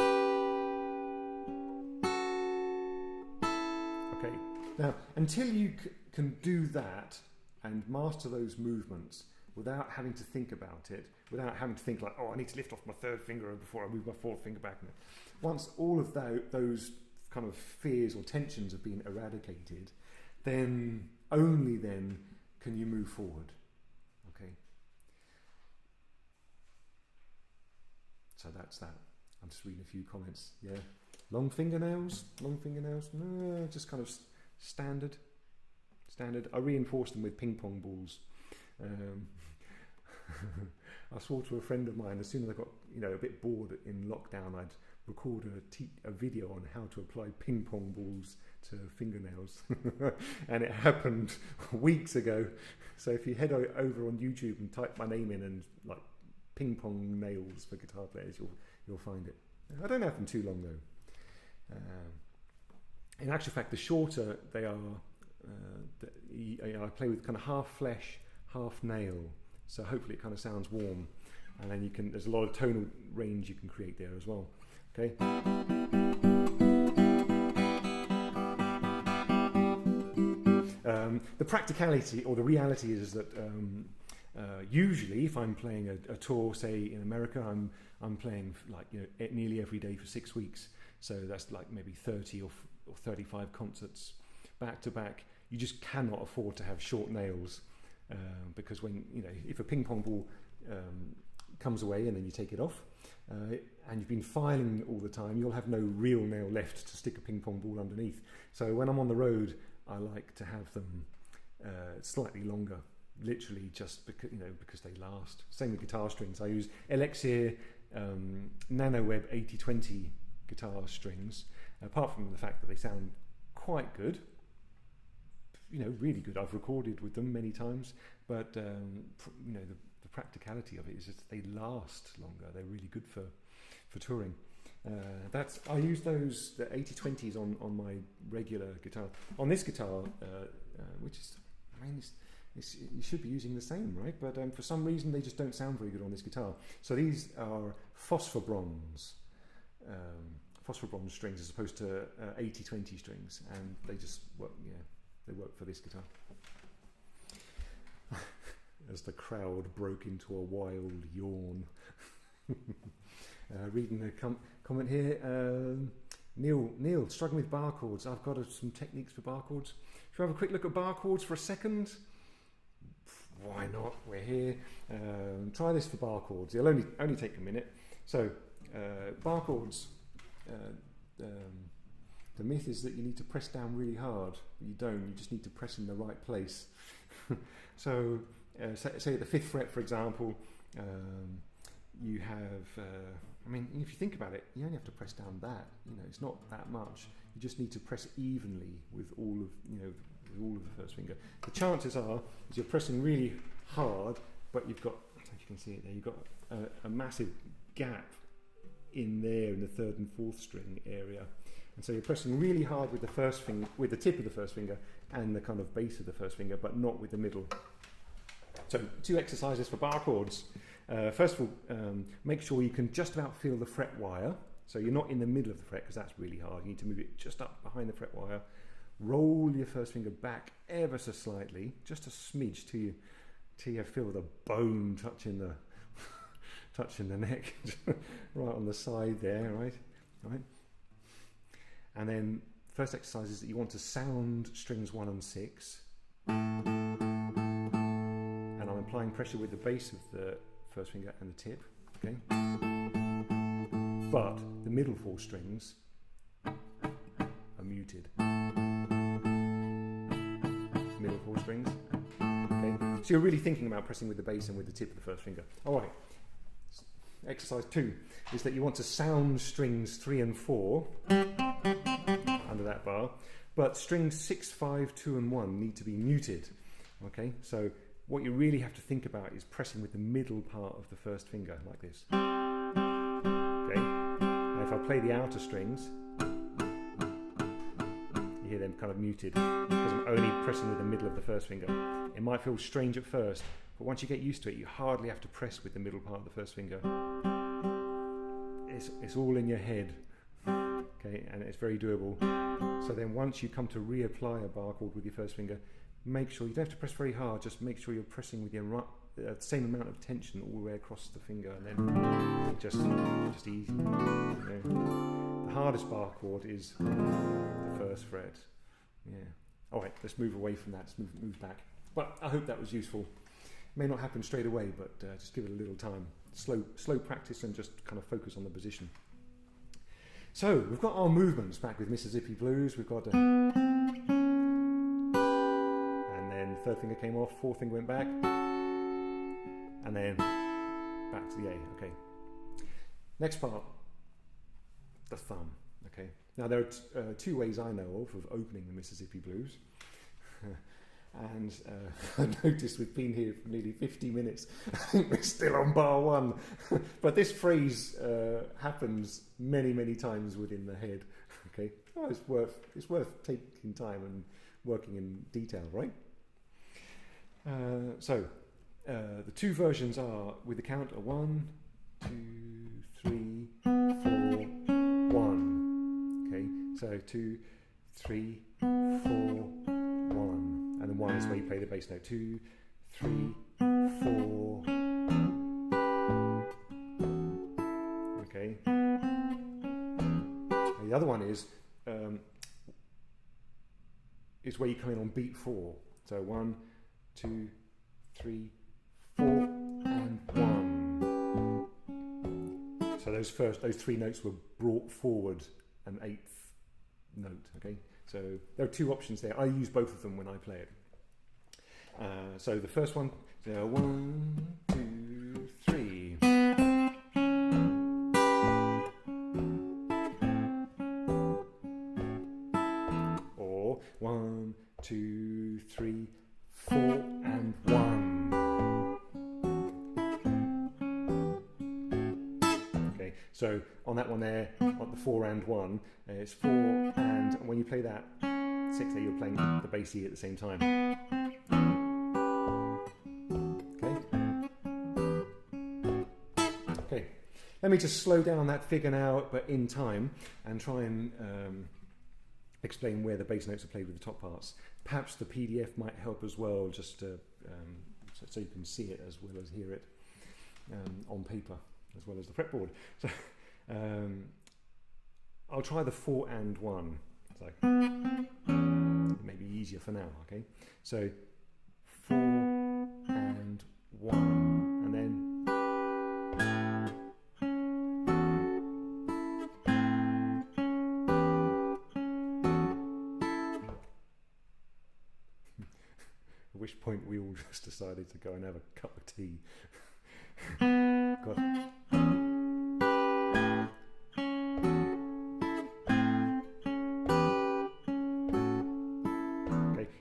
Okay, now until you can do that and master those movements without having to think about it, without having to think like, oh, I need to lift off my third finger before I move my fourth finger back. Once all of those kind of fears or tensions have been eradicated, then only then can you move forward. Okay. So that's that. I'm just reading a few comments. Yeah. Long fingernails? No, just kind of standard. I reinforced them with ping pong balls. I swore to a friend of mine, as soon as I got a bit bored in lockdown, I'd record a video on how to apply ping pong balls to fingernails. And it happened weeks ago. So if you head over on YouTube and type my name in and like ping pong nails for guitar players, you'll find it. I don't have them too long though. In actual fact, the shorter they are, I play with kind of half flesh, half nail. So hopefully it kind of sounds warm, and then there's a lot of tonal range you can create there as well. Okay. The practicality or the reality is that usually, if I'm playing a tour, say in America, I'm playing like nearly every day for 6 weeks. So that's like maybe 30 or 35 concerts back to back. You just cannot afford to have short nails. Because when if a ping pong ball comes away and then you take it off, and you've been filing all the time, you'll have no real nail left to stick a ping pong ball underneath. So when I'm on the road, I like to have them slightly longer, literally just because they last. Same with guitar strings. I use Elixir NanoWeb 8020 guitar strings. Apart from the fact that they sound quite good. Really good. I've recorded with them many times, but the practicality of it is just they last longer. They're really good for touring. I use those the 8020s on my regular guitar. On this guitar, which is, you should be using the same, right? But for some reason they just don't sound very good on this guitar. So these are phosphor bronze strings as opposed to 8020 strings, and they just work. Yeah. They work for this guitar. As the crowd broke into a wild yawn. Reading a comment here. Neil, struggling with bar chords. I've got some techniques for bar chords. Should we have a quick look at bar chords for a second? Why not? We're here. Try this for bar chords. It'll only take a minute. So, bar chords. The myth is that you need to press down really hard. You don't. You just need to press in the right place. So, say at the 5th fret, for example, you have. If you think about it, you only have to press down that. It's not that much. You just need to press evenly with all of the first finger. The chances are, is you're pressing really hard, but you've got, if you can see it there, you've got a massive gap in there in the 3rd and 4th string area. And so you're pressing really hard with the first finger, with the tip of the first finger and the kind of base of the first finger, but not with the middle. So 2 exercises for bar chords. First of all, make sure you can just about feel the fret wire. So you're not in the middle of the fret because that's really hard. You need to move it just up behind the fret wire. Roll your first finger back ever so slightly, just a smidge till you feel the bone touching the neck, right on the side there, right? And then first exercise is that you want to sound strings 1 and 6. And I'm applying pressure with the base of the first finger and the tip, okay? But the middle 4 strings are muted. Middle 4 strings, okay? So you're really thinking about pressing with the base and with the tip of the first finger. All right. Exercise 2 is that you want to sound strings 3 and 4 under that bar, but strings 6, 5, 2 and 1 need to be muted. Okay, so what you really have to think about is pressing with the middle part of the first finger, like this. Okay, now if I play the outer strings, you hear them kind of muted because I'm only pressing with the middle of the first finger. It might feel strange at first, but once you get used to it, you hardly have to press with the middle part of the first finger. It's all in your head, okay, and it's very doable. So then once you come to reapply a bar chord with your first finger, make sure you don't have to press very hard, just make sure you're pressing with your same amount of tension all the way across the finger, and then just easy. You know. The hardest bar chord is the first fret. Yeah. All right, let's move away from that. Let's move back. But I hope that was useful. It may not happen straight away, but just give it a little time. Slow practice and just kind of focus on the position. So we've got our movements back with Mississippi Blues. We've got and then third finger came off, fourth finger went back, and then back to the A. Okay. Next part, the thumb. Okay. Now there are two ways I know of opening the Mississippi Blues. And I noticed we've been here for nearly 50 minutes. I think we're still on bar one. But this phrase happens many times within the head. Okay, oh, it's worth taking time and working in detail, right? So the two versions are with the count of 1, 2, 3, 4, 1. Okay, so 2, 3, 4, 1. And then 1 is where you play the bass note. 2, 3, 4. Okay. And the other one is where you come in on beat 4. So 1, 2, 3, 4, and 1. So those three notes were brought forward an eighth note. Okay. So there are two options there. I use both of them when I play it. So the first one, 1, 2, 3. Or 1, 2, 3, 4, and 1. Okay, so on that one there, on the 4 and 1, it's 4 and when you play that 6 there, you're playing the bass E at the same time. Okay, let me just slow down that figure now, but in time, and try and explain where the bass notes are played with the top parts. Perhaps the PDF might help as well, just so you can see it as well as hear it on paper, as well as the fretboard. So I'll try the 4 and 1. So it may be easier for now, okay? So 4 and 1, and then at which point we all just decided to go and have a cup of tea. God.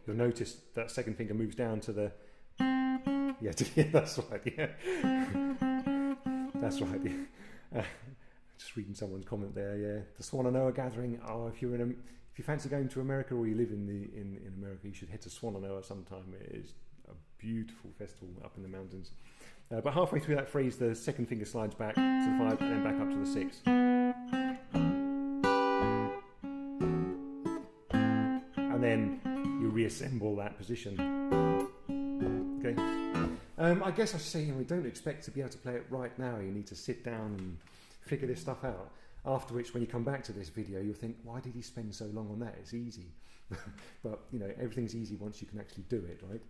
You'll notice that second finger moves down to the yeah, that's right, yeah. That's right, yeah. Just reading someone's comment there, yeah. The Swannanoa gathering. Oh, if you fancy going to America or you live in America, you should head to Swannanoa sometime. It is a beautiful festival up in the mountains. But halfway through that phrase, the second finger slides back to the 5 and then back up to the 6. And then you reassemble that position. Okay. I guess I should say, we don't expect to be able to play it right now. You need to sit down and figure this stuff out. After which, when you come back to this video, you'll think, why did he spend so long on that? It's easy. But, everything's easy once you can actually do it, right?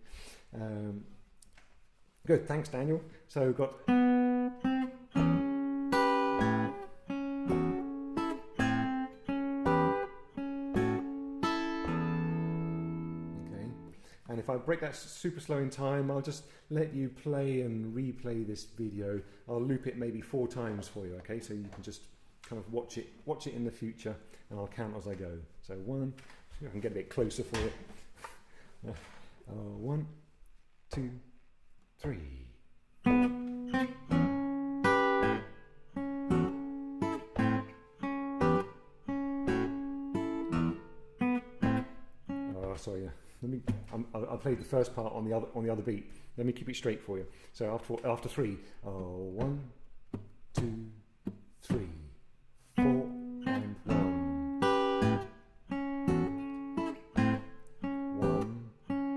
Good, thanks, Daniel. So we've got... And if I break that super slow in time, I'll just let you play and replay this video. I'll loop it maybe 4 times for you, okay? So you can just kind of watch it in the future, and I'll count as I go. So 1, I can get a bit closer for it. 1, 2, 3. Oh, sorry. I'll play the first part on the other beat. Let me keep it straight for you. So after three, 1, 2, 3, 4, and 1. 1,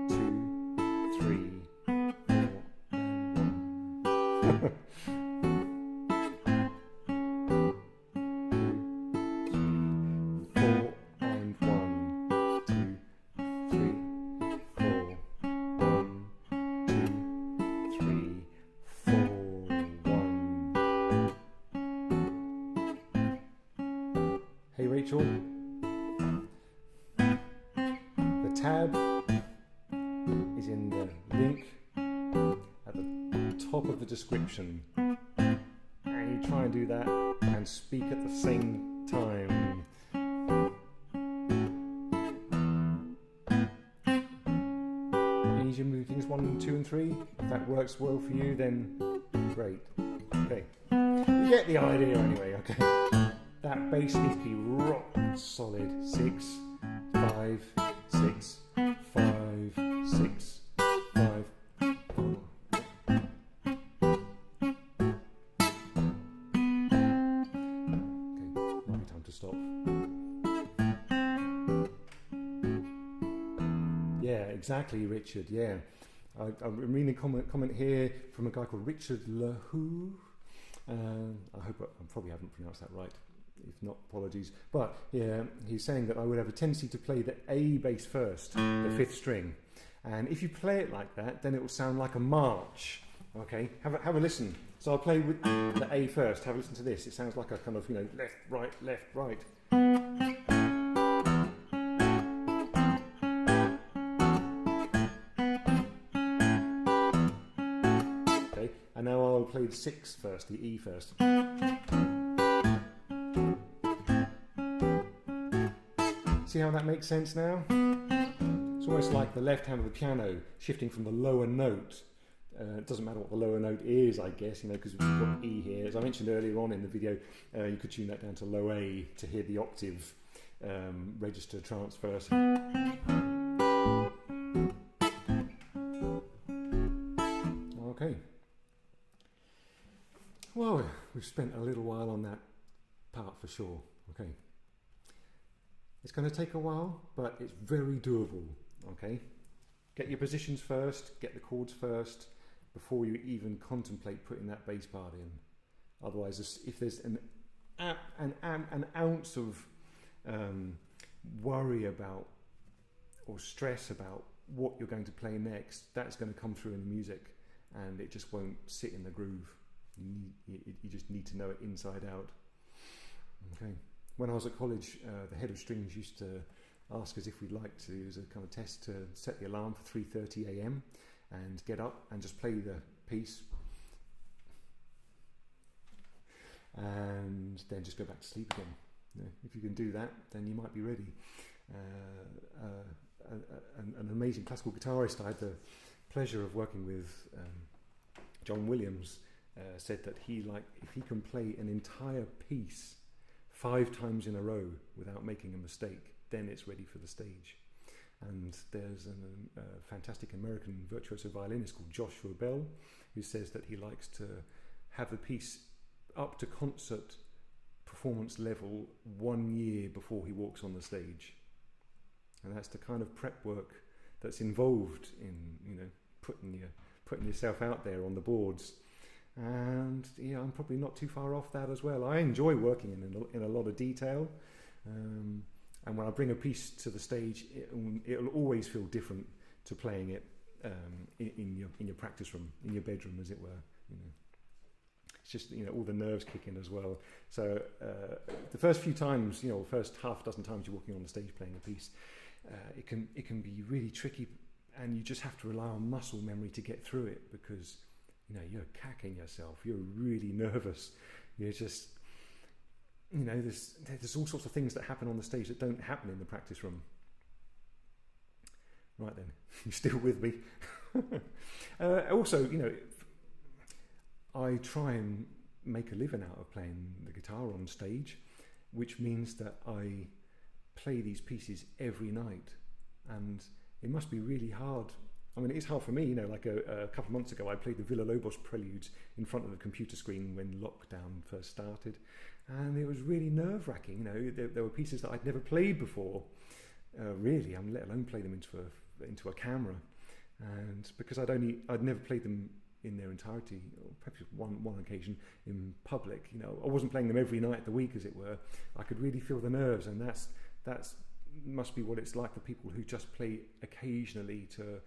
2, 3, 4, and 1. Hey Rachel, the tab is in the link at the top of the description, and you try and do that and speak at the same time. Easier moving things 1, 2 and 3. If that works well for you, then great. Okay, you get the idea anyway. Okay. That bass needs to be rock solid. 6, 5, 6, 5, 6, 5, 4. Okay, might be time to stop. Yeah, exactly, Richard. Yeah, I'm reading a comment here from a guy called Richard Lahoo. I hope I probably haven't pronounced that right. If not, apologies. But yeah, he's saying that I would have a tendency to play the A bass first, the 5th string. And if you play it like that, then it will sound like a march. Okay, have a listen. So I'll play with the A first. Have a listen to this. It sounds like a kind of, left, right, left, right. Okay, and now I'll play the 6th first, the E first. See how that makes sense now? It's almost like the left hand of the piano shifting from the lower note. It doesn't matter what the lower note is, I guess, because we've got E here. As I mentioned earlier on in the video, you could tune that down to low A to hear the octave register transfer. Okay. Well, we've spent a little while on that part for sure. Okay. It's going to take a while, but it's very doable, okay? Get your positions first, get the chords first, before you even contemplate putting that bass part in. Otherwise, if there's an ounce of worry about or stress about what you're going to play next, that's going to come through in the music, and it just won't sit in the groove. You just need to know it inside out. Okay. When I was at college, the head of strings used to ask us if we'd like to, as a kind of test, to set the alarm for 3:30 a.m. and get up and just play the piece, and then just go back to sleep again. If you can do that, then you might be ready. An amazing classical guitarist I had the pleasure of working with, John Williams, said that if he can play an entire piece 5 times in a row without making a mistake, then it's ready for the stage. And there's a fantastic American virtuoso violinist called Joshua Bell, who says that he likes to have the piece up to concert performance level 1 year before he walks on the stage. And that's the kind of prep work that's involved in putting yourself out there on the boards. And yeah, I'm probably not too far off that as well. I enjoy working in a lot of detail, and when I bring a piece to the stage, it'll always feel different to playing it in your practice room, in your bedroom, as it were. It's just all the nerves kick in as well. So the first few times, first half dozen times you're walking on the stage playing a piece, it can be really tricky, and you just have to rely on muscle memory to get through it, because you're cacking yourself, you're really nervous, you're just, there's all sorts of things that happen on the stage that don't happen in the practice room. Right then, you still with me? Also, I try and make a living out of playing the guitar on stage, which means that I play these pieces every night, and it must be really hard. I mean, it's hard for me, you know, like a couple of months ago I played the Villa-Lobos Preludes in front of the computer screen when lockdown first started, and it was really nerve-wracking, you know, there were pieces that I'd never played before, really, I mean, let alone play them into a camera, and because I'd never played them in their entirety, or perhaps one occasion in public, you know, I wasn't playing them every night of the week, as it were. I could really feel the nerves, and that's must be what it's like for people who just play occasionally to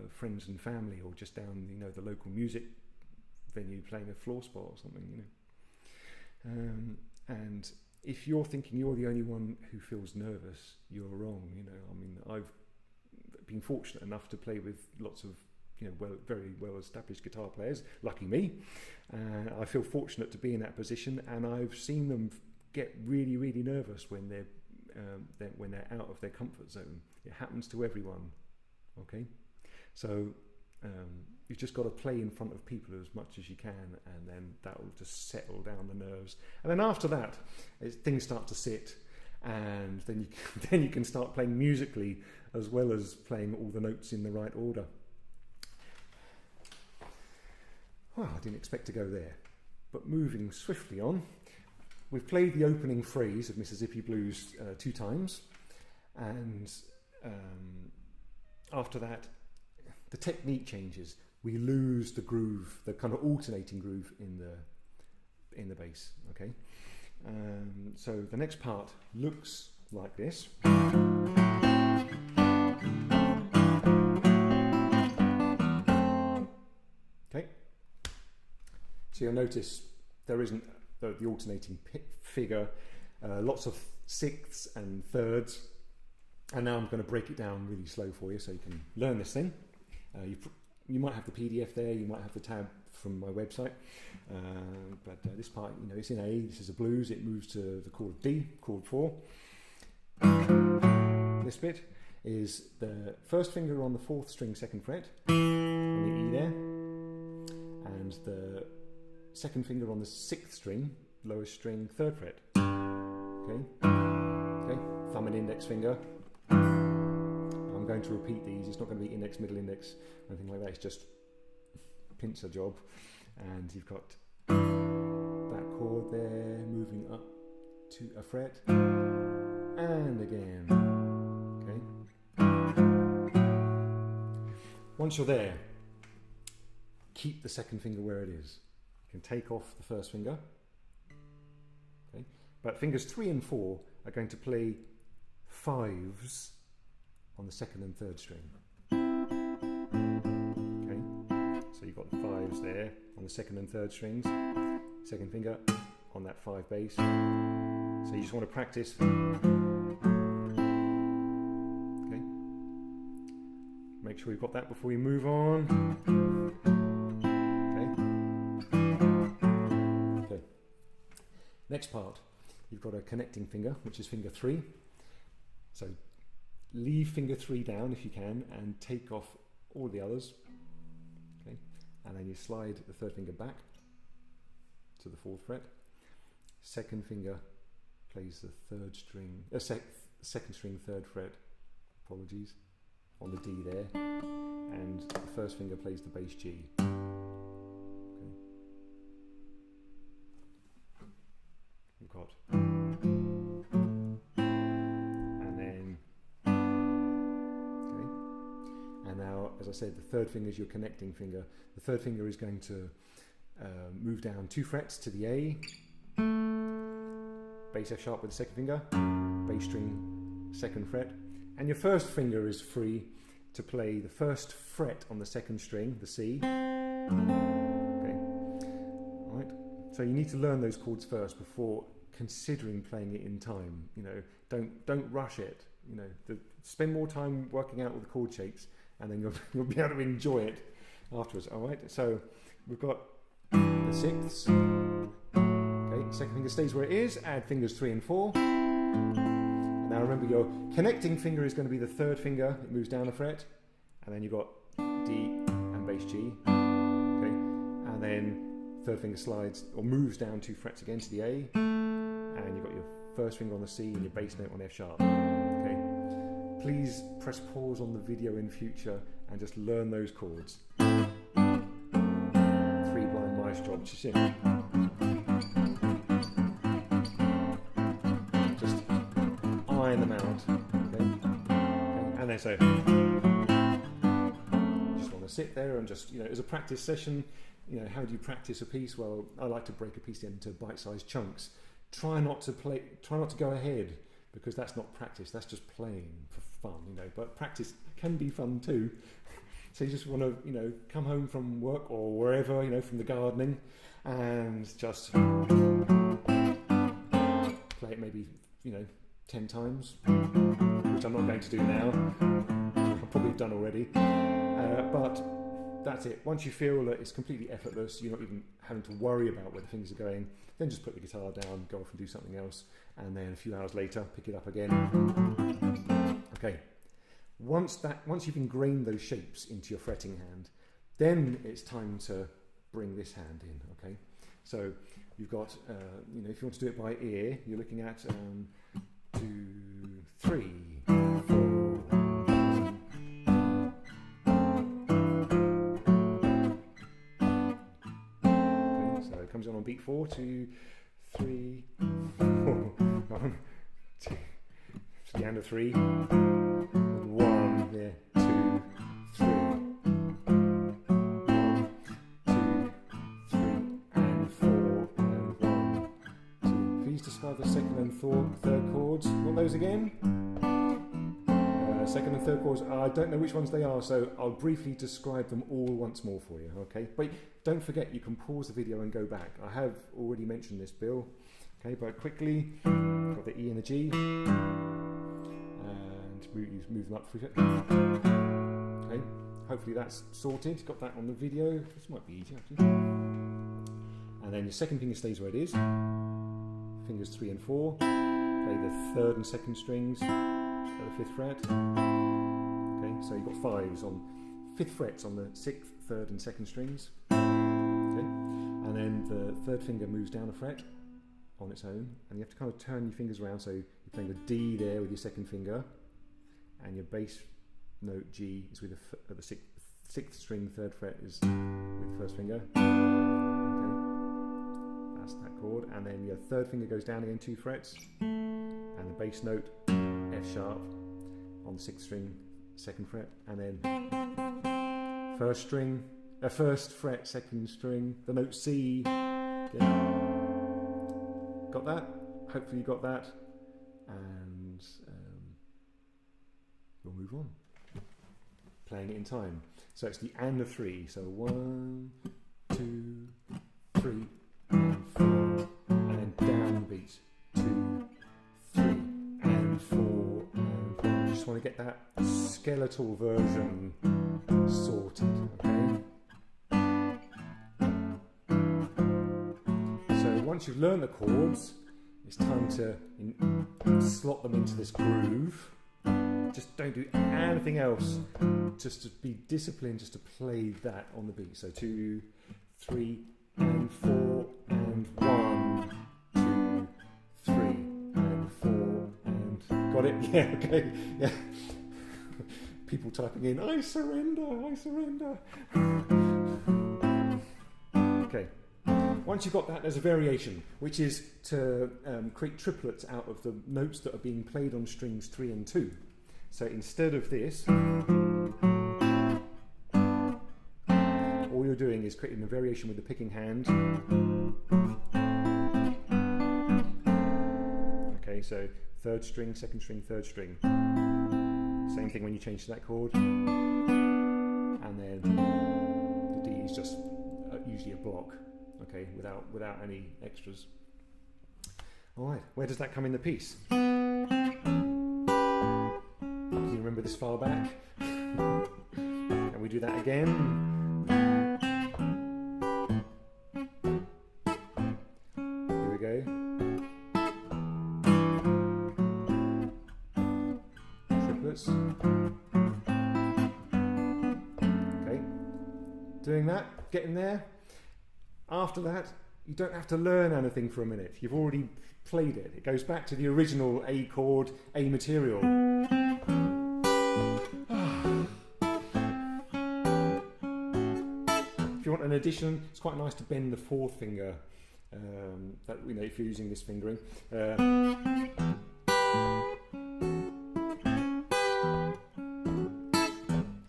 friends and family, or just down, you know, the local music venue playing a floor spot or something, you know. And if you're thinking you're the only one who feels nervous, you're wrong. You know, I mean, I've been fortunate enough to play with lots of, you know, very well established guitar players. Lucky me. I feel fortunate to be in that position, and I've seen them get really, really nervous when they're out of their comfort zone. It happens to everyone. Okay. So you've just got to play in front of people as much as you can, and then that will just settle down the nerves. And then after that, things start to sit, and then you can start playing musically as well as playing all the notes in the right order. Well, I didn't expect to go there, but moving swiftly on, we've played the opening phrase of Mississippi Blues 2 times, and after that, the technique changes. We lose the groove, the kind of alternating groove in the bass. Okay, so the next part looks like this. Okay, so you'll notice there isn't the alternating figure, lots of sixths and thirds, and now I'm going to break it down really slow for you so you can learn this thing. You might have the PDF there, you might have the tab from my website, but this part, you know, it's in A, this is a blues, it moves to the chord D, chord 4. This bit is the first finger on the 4th string 2nd fret, on the E there, and the second finger on the 6th string, lowest string 3rd fret. Okay, thumb and index finger. I'm going to repeat these, it's not going to be index, middle index, or anything like that, it's just pincer job. And you've got that chord there moving up to a fret, and again. Okay. Once you're there, keep the second finger where it is. You can take off the first finger. Okay. But fingers 3 and 4 are going to play 5s on the 2nd and 3rd string. Okay, so you've got the 5s there on the 2nd and 3rd strings, second finger on that 5 bass. So you just want to practice. Okay, make sure you've got that before you move on. Okay, next part, you've got a connecting finger, which is finger 3. So leave finger 3 down if you can and take off all the others. Okay, and then you slide the 3rd finger back to the 4th fret. Second finger plays the 3rd string, 2nd string 3rd fret, apologies, on the D there, and the first finger plays the bass G. Okay. We've got, as I said, the 3rd finger is your connecting finger. The 3rd finger is going to move down 2 frets to the A, bass F sharp with the 2nd finger, bass string 2nd fret, and your first finger is free to play the 1st fret on the 2nd string, the C. Okay, all right. So you need to learn those chords first before considering playing it in time. You know, don't rush it. You know, spend more time working out all the chord shapes, and then you'll be able to enjoy it afterwards. All right, so we've got the 6ths. Okay, 2nd finger stays where it is, add fingers 3 and 4. And now remember, your connecting finger is going to be the 3rd finger, it moves down a fret, and then you've got D and bass G. Okay, and then 3rd finger slides or moves down 2 frets again to the A, and you've got your 1st finger on the C and your bass note on F sharp. Okay, please press pause on the video in future and just learn those chords. 3 blind mice job. Just iron them out. Okay? And then so just want to sit there and just, as a practice session, how do you practice a piece? Well, I like to break a piece into bite-sized chunks. Try not to go ahead, because that's not practice, that's just playing for fun, but practice can be fun too. So you just want to, come home from work or wherever, from the gardening, and just play it maybe, 10 times, which I'm not going to do now. I've probably done already, but that's it. Once you feel that it's completely effortless, you're not even having to worry about where the fingers are going, then just put the guitar down, go off and do something else, and then a few hours later pick it up again. Okay, once you've ingrained those shapes into your fretting hand, then it's time to bring this hand in. Okay, so you've got if you want to do it by ear, you're looking at 2, 3, 4. Comes on beat 4, 2, 3, 4. 1, 2. It's the end of 3. 1, yeah, 2, 3. 1, 2, 3, and 4, and 1, 2. Please describe the second and third chords. Want those again? Second and third chords, I don't know which ones they are, so I'll briefly describe them all once more for you, okay? But don't forget, you can pause the video and go back. I have already mentioned this, Bill. Okay, but quickly, got the E and the G, and move them up. Okay, hopefully that's sorted. Got that on the video. This might be easier, actually. And then your second finger stays where it is. Fingers 3 and 4. Play the third and second strings at the 5th fret. Okay, so you've got 5s on 5th frets on the 6th, 3rd and 2nd strings. Okay, and then the third finger moves down a fret on its own, and you have to kind of turn your fingers around, so you're playing a D there with your second finger, and your bass note G is with the 6th string, 3rd fret is with the first finger. Okay, that's that chord, and then your third finger goes down again 2 frets, and the bass note F sharp on the 6th string, 2nd fret, and then first fret, 2nd string, the note C. Yeah. Got that? Hopefully you got that, and we'll move on. Playing it in time. So it's the and of 3. So 1, 2, 3, and 4, and then down beat 2, 3, and 4, and 4. You just want to get that skeletal version sorted. Okay. Once you've learned the chords, it's time to slot them into this groove. Just don't do anything else. Just to be disciplined, just to play that on the beat. So 2, 3, and 4, and 1, 2, 3, and 4, and got it? Yeah, okay. Yeah. People typing in, I surrender, I surrender. Okay. Once you've got that, there's a variation, which is to create triplets out of the notes that are being played on strings 3 and 2. So instead of this, all you're doing is creating a variation with the picking hand. Okay, so 3rd string, 2nd string, 3rd string. Same thing when you change to that chord. And then the D is just usually a block. Okay, without any extras. All right, where does that come in the piece? Can you remember this far back? Can we do that again? Here we go. Triplets. Okay, doing that, getting there. After that, you don't have to learn anything for a minute. You've already played it. It goes back to the original A chord, A material. addition, it's quite nice to bend the fourth finger. That, you know, if you're using this fingering.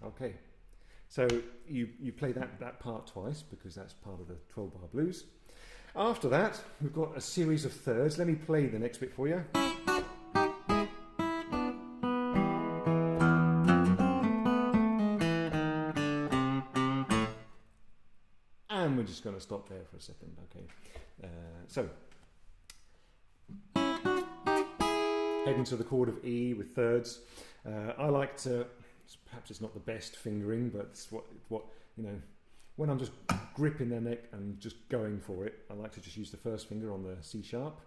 Okay, so you play that part twice because that's part of the 12-bar blues. After that, we've got a series of thirds. Let me play the next bit for you. And we're just going to stop there for a second. Okay, so heading to the chord of E with thirds. I like to, perhaps it's not the best fingering, but it's what you know, when I'm just gripping the neck and just going for it, I like to just use the first finger on the C sharp,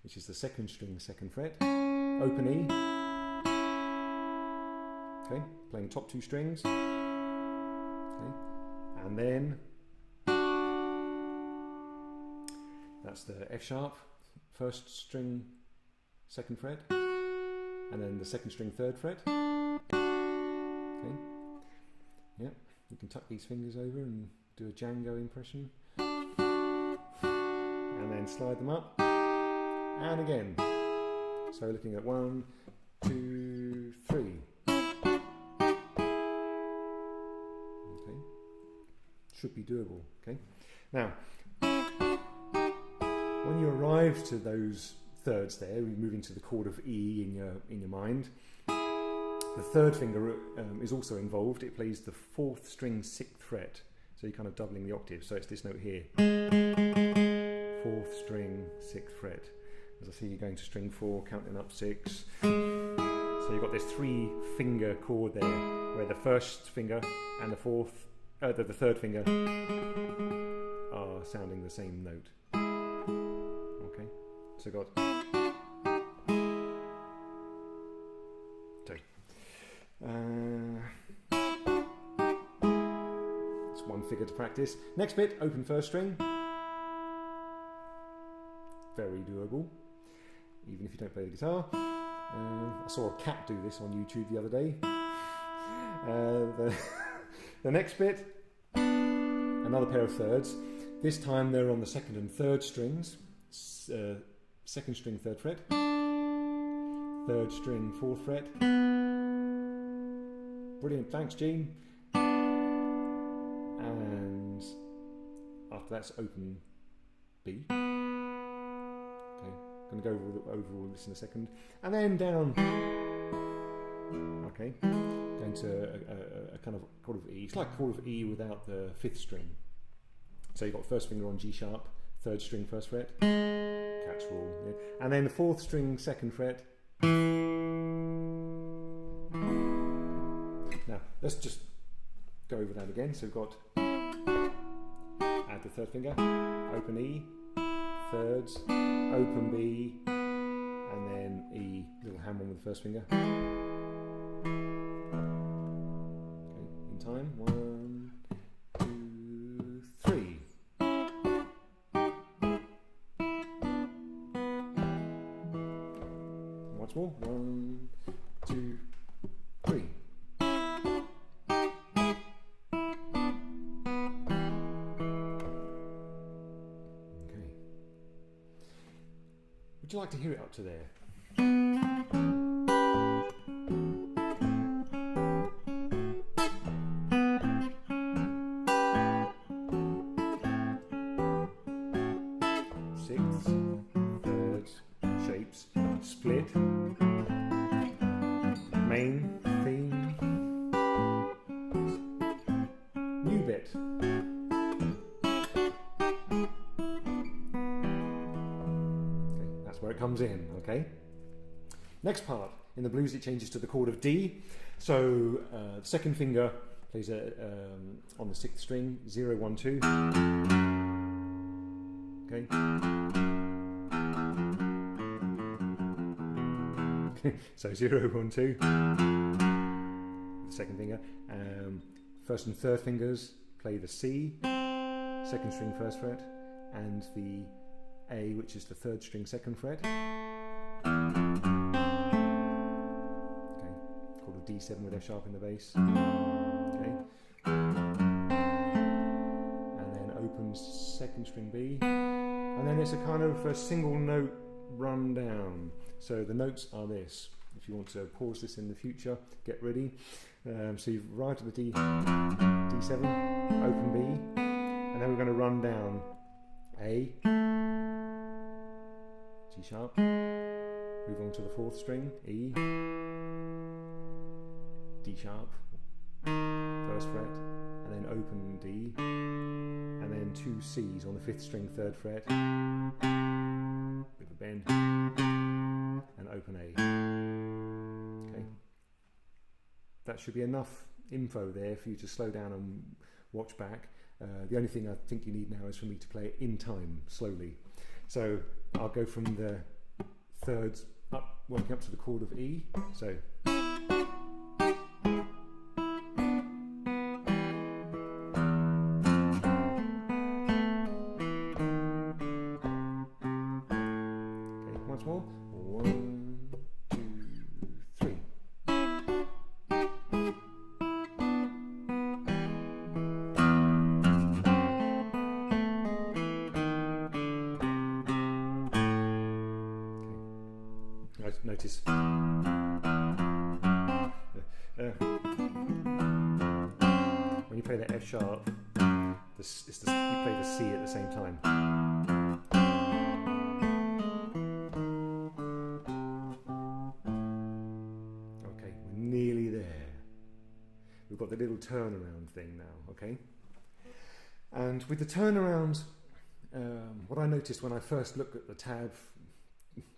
which is the second string, second fret, open E, okay, playing top two strings, okay, and then that's the F sharp, first string, second fret, and then the second string, third fret, okay, yep, you can tuck these fingers over and do a Django impression, and then slide them up, and again. So looking at 1, 2, 3. Okay, should be doable. Okay, now when you arrive to those thirds there, we move into the chord of E in your mind. The third finger is also involved. It plays the fourth string, sixth fret. So you're kind of doubling the octave. So it's this note here. Fourth string, sixth fret. As I see you going to string 4, counting up 6. So you've got this 3-finger chord there, where the first finger and the third finger are sounding the same note. Okay, so got. It's one figure to practice. Next bit, open first string. Very doable, even if you don't play the guitar. I saw a cat do this on YouTube the other day. The next bit, another pair of thirds. This time they're on the second and third strings. Second string, third fret. Third string, fourth fret. Brilliant, thanks Gene. And after that's open B. Okay, going to go over all this in a second. And then down. Okay, going to a kind of chord of E. It's like a chord of E without the fifth string. So you've got first finger on G sharp, third string, first fret. Cat's rule. Yeah. And then the fourth string, second fret. Now, let's just go over that again. So we've got add the third finger, open E, thirds, open B, and then E, little ham on with the first finger. Okay, in time, 1, 2, 3. Once more, 1, 2, 3. Would you like to hear it up to there? Sixths, thirds, shapes, split, main, theme, new bit. Where it comes in, okay? Next part, in the blues it changes to the chord of D. So the second finger plays on the sixth string, 0, 1, 2. Okay. So 0, 1, 2. The second finger. First and third fingers play the C, second string, first fret, and the A, which is the third string, second fret. Okay, called a D7 with F sharp in the bass. Okay, and then second string B, and then it's a kind of a single note run down. So the notes are this. If you want to pause this in the future, get ready. So you've arrived at the D7, open B, and then we're going to run down A, G sharp, move on to the fourth string, E, D sharp, first fret, and then open D, and then two C's on the fifth string, third fret, with a bend, and open A. Okay, that should be enough info there for you to slow down and watch back. The only thing I think you need now is for me to play it in time, slowly. So I'll go from the thirds up, working up to the chord of E. So. Once more. 1, 2, 3. Okay. Notice. When you play the F sharp, you play the C at the same time. We've got the little turnaround thing now, okay? And with the turnaround, what I noticed when I first looked at the tab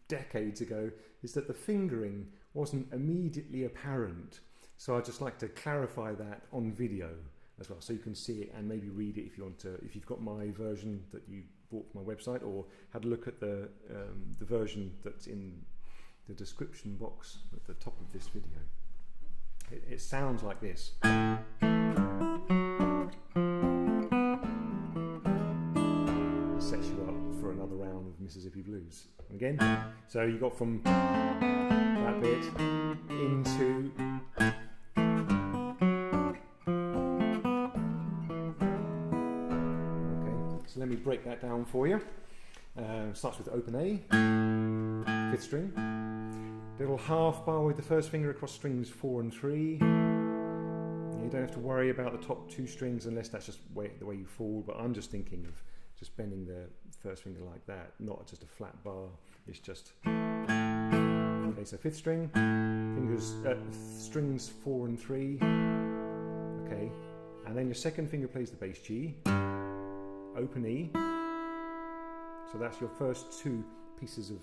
decades ago is that the fingering wasn't immediately apparent. So I'd just like to clarify that on video as well, so you can see it and maybe read it if you want to. If you've got my version that you bought from my website, or had a look at the version that's in the description box at the top of this video. It sounds like this. It sets you up for another round of Mississippi Blues. And again, so you got from that bit into. Okay, so let me break that down for you. Starts with open A, fifth string. Little half bar with the first finger across strings 4 and 3. You don't have to worry about the top two strings unless that's just the way you fall, but I'm just thinking of just bending the first finger like that, not just a flat bar. It's just. Okay, so fifth string, strings 4 and 3. Okay, and then your second finger plays the bass G, open E. So that's your first two pieces of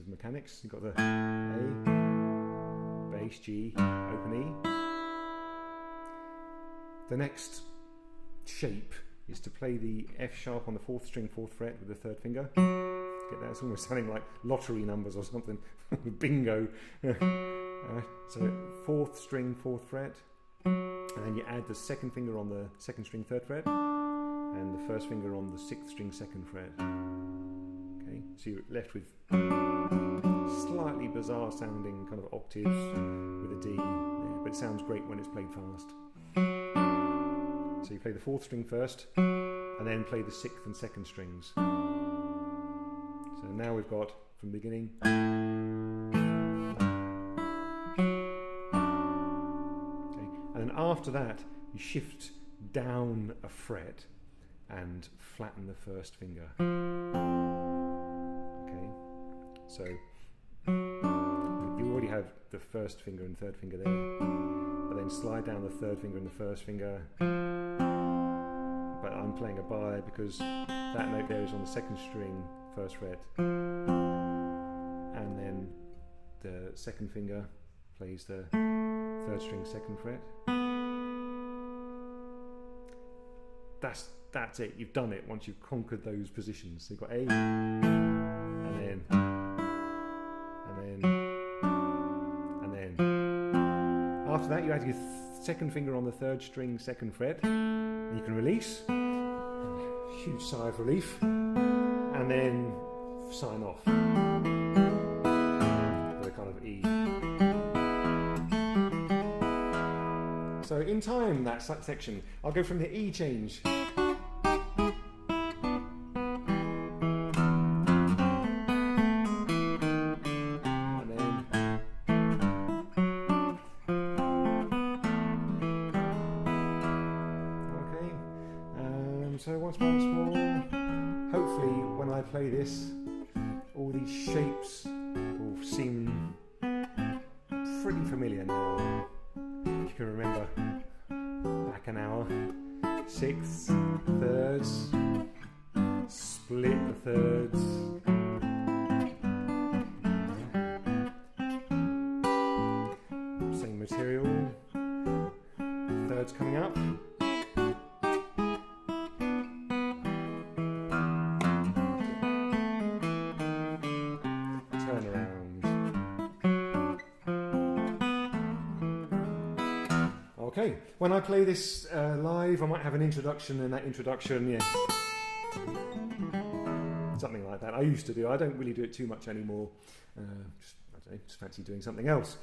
mechanics. You've got the A, bass G, open E. The next shape is to play the F sharp on the fourth string, fourth fret with the third finger. Get that? It's almost sounding like lottery numbers or something. Bingo. So fourth string, fourth fret, and then you add the second finger on the second string, third fret, and the first finger on the sixth string, second fret. So you're left with slightly bizarre sounding kind of octaves with a D there, but it sounds great when it's played fast. So you play the fourth string first, and then play the sixth and second strings. So now we've got, from the beginning, okay. And then after that, you shift down a fret and flatten the first finger. So you already have the first finger and third finger there, but then slide down the third finger and the first finger. But I'm playing a bar there because that note there is on the second string, first fret, and then the second finger plays the third string, second fret. That's it. You've done it once you've conquered those positions. So you've got A, and then. After that, you add your second finger on the third string, second fret, and you can release. Huge sigh of relief, and then sign off with a kind of E. So So in time, that section, I'll go from the E change. So once more, hopefully when I play this, all these shapes will seem pretty familiar now. If you can remember back an hour, sixths, thirds, split the thirds, same material, thirds coming up. Okay, when I play this live, I might have an introduction, and that introduction, yeah, something like that. I used to do. I don't really do it too much anymore. I don't know, just fancy doing something else.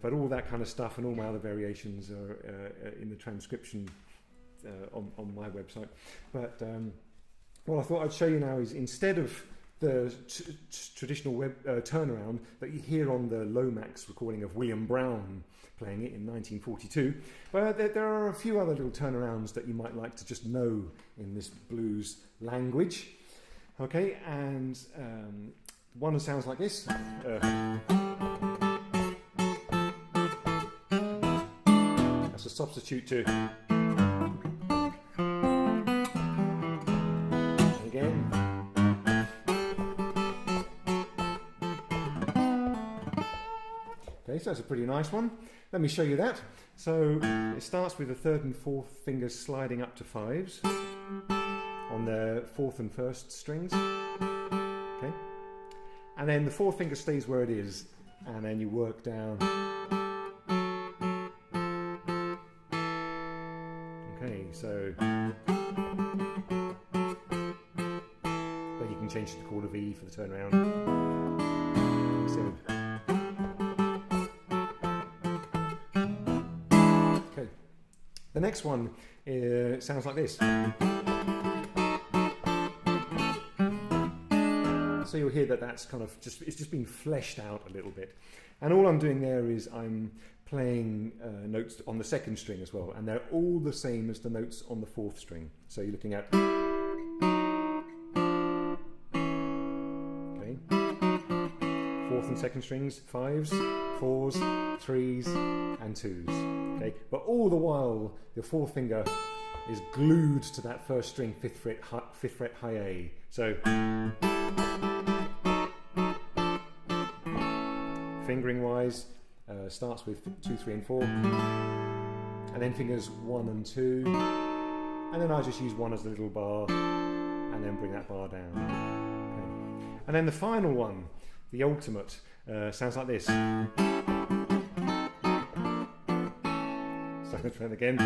But all that kind of stuff and all my other variations are in the transcription on my website. But what I thought I'd show you now is, instead of the traditional turnaround that you hear on the Lomax recording of William Brown playing it in 1942, but there are a few other little turnarounds that you might like to just know in this blues language. Okay, and one that sounds like this. That's a substitute to. Again. Okay, so that's a pretty nice one. Let me show you that. So it starts with the third and fourth fingers sliding up to fives on the fourth and first strings. Okay, and then the fourth finger stays where it is, and then you work down. Okay, so then you can change the chord of E for the turnaround. So, the next one sounds like this. So you'll hear that that's kind of it's just been fleshed out a little bit. And all I'm doing there is I'm playing notes on the second string as well, and they're all the same as the notes on the fourth string. So you're looking at, okay, fourth and second strings, fives, fours, threes, and twos. Okay, but all the while your fourth finger is glued to that first string, fifth fret high A. So fingering wise, starts with 2, 3, and 4, and then fingers 1 and 2, and then I just use 1 as a little bar, and then bring that bar down. Okay. And then the final one, the ultimate, sounds like this. So I'm going to try it again.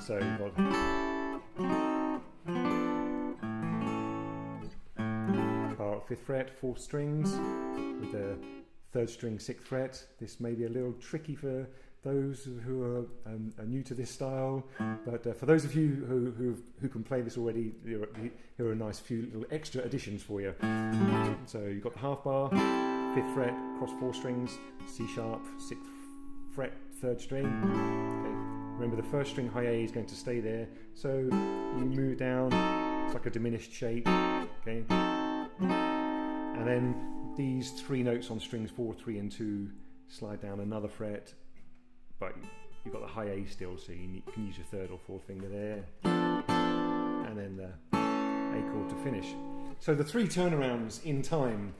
So you've got bar at 5th fret, 4 strings, with the 3rd string 6th fret. This may be a little tricky for those who are new to this style, but for those of you who can play this already, here are a nice few little extra additions for you. So you've got the half bar, 5th fret, cross 4 strings, C sharp, 6th fret, 3rd string. Okay. Remember, the 1st string high A is going to stay there, so you move down, it's like a diminished shape. Okay, and then these 3 notes on strings 4, 3, and 2 slide down another fret, but you've got the high A still, so you can use your 3rd or 4th finger there, and then the A chord to finish. So the 3 turnarounds in time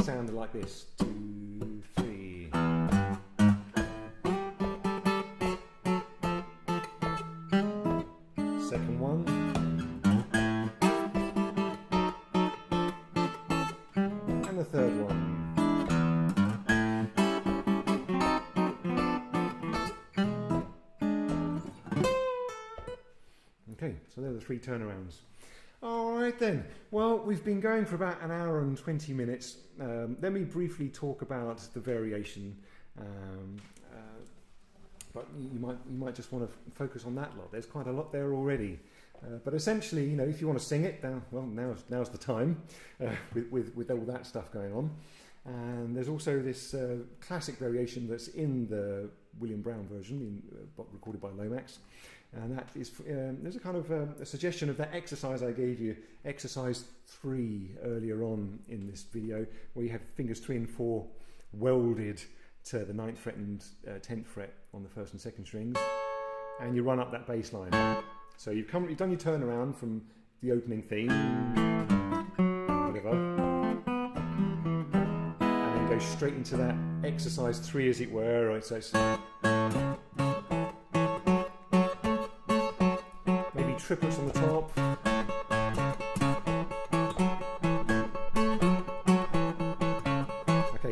sounded like this: 2, 3. Second one. And the third one. Okay, so they're the 3 turnarounds. All right then. Well, we've been going for about an hour and 20 minutes. Let me briefly talk about the variation. But you might just want to focus on that lot. There's quite a lot there already. But essentially, if you want to sing it, now's the time with all that stuff going on. And there's also this classic variation that's in the William Brown version, recorded by Lomax. And that is, there's a kind of a suggestion of that exercise I gave you, exercise 3 earlier on in this video, where you have fingers 3 and 4 welded to the 9th fret and 10th fret on the 1st and 2nd strings, and you run up that bass line. So you've done your turnaround from the opening theme, whatever, and then you go straight into that exercise 3, as it were. Right, so it's maybe triplets on the top.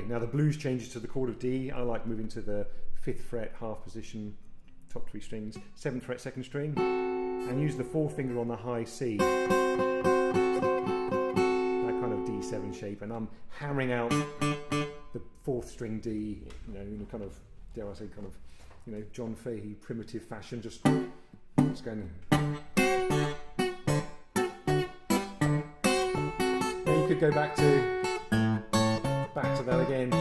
Now the blues changes to the chord of D. I like moving to the 5th fret, half position, top 3 strings, 7th fret, 2nd string, and use the 4th finger on the high C. That kind of D7 shape, and I'm hammering out the 4th string D, in a kind of, dare I say, kind of, John Fahey primitive fashion, just going. Now you could go back to that again,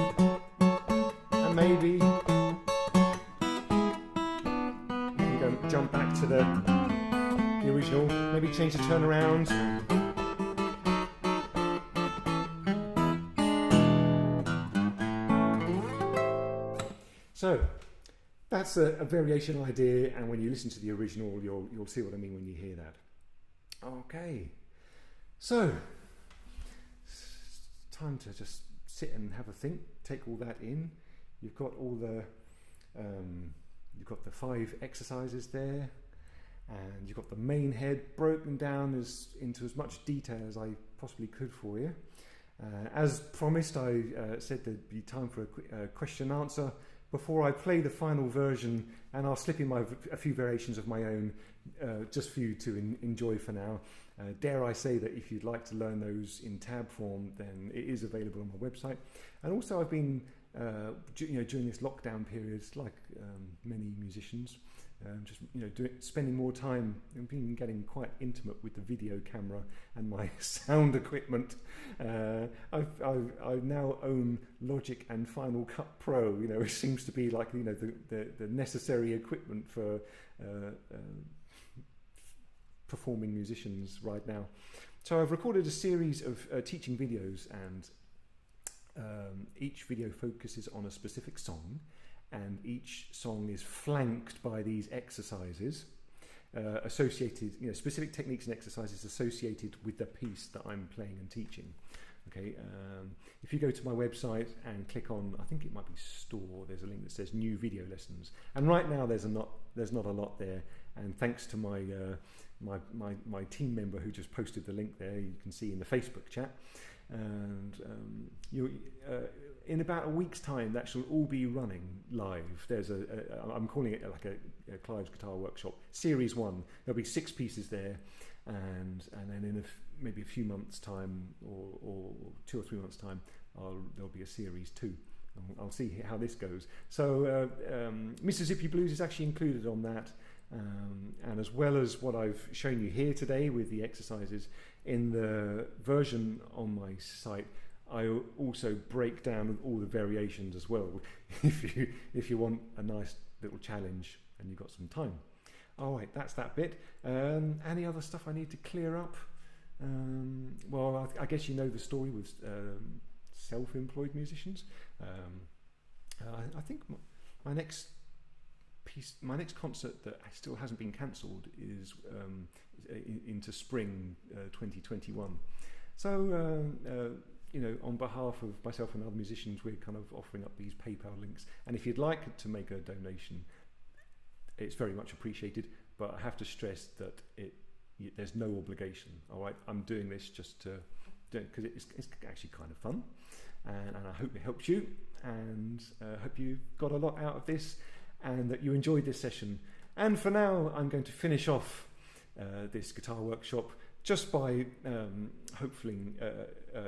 and maybe you can go jump back to the original, maybe change the turnaround. So that's a variation idea, and when you listen to the original, you'll see what I mean when you hear that. Okay, so it's time to just sit and have a think, take all that in. You've got all the you've got the 5 exercises there, and you've got the main head broken down into as much detail as I possibly could for you. As promised, I said there'd be time for a question and answer before I play the final version, and I'll slip in a few variations of my own, just for you to enjoy for now. Dare I say that if you'd like to learn those in tab form, then it is available on my website. And also I've been, during this lockdown period, like many musicians, spending more time and been getting quite intimate with the video camera and my sound equipment. I now own Logic and Final Cut Pro, which seems to be like the necessary equipment for performing musicians right now. So I've recorded a series of teaching videos, and each video focuses on a specific song, and each song is flanked by these exercises associated, specific techniques and exercises associated with the piece that I'm playing and teaching. Okay, if you go to my website and click on, I think it might be Store, there's a link that says New Video Lessons, and right now there's not a lot there. And thanks to my team member who just posted the link there, you can see in the Facebook chat. And in about a week's time, that shall all be running live. There's I'm calling it like a Clive's Guitar Workshop Series 1. There'll be 6 pieces there, and then in maybe a few months' time, or 2 or 3 months' time, there'll be a Series 2. I'll see how this goes. So Mississippi Blues is actually included on that. And as well as what I've shown you here today with the exercises, in the version on my site, I also break down all the variations as well, if you want a nice little challenge and you've got some time. All right, that's that bit. Any other stuff I need to clear up? Well, I guess you know the story with self-employed musicians. I think my next concert that still hasn't been cancelled is into spring 2021. So on behalf of myself and other musicians, we're kind of offering up these PayPal links, and if you'd like to make a donation, it's very much appreciated, but I have to stress that there's no obligation. All right, I'm doing this just to do it because it's actually kind of fun, and I hope it helps you, and hope you got a lot out of this, and that you enjoyed this session. And for now, I'm going to finish off this guitar workshop just by hopefully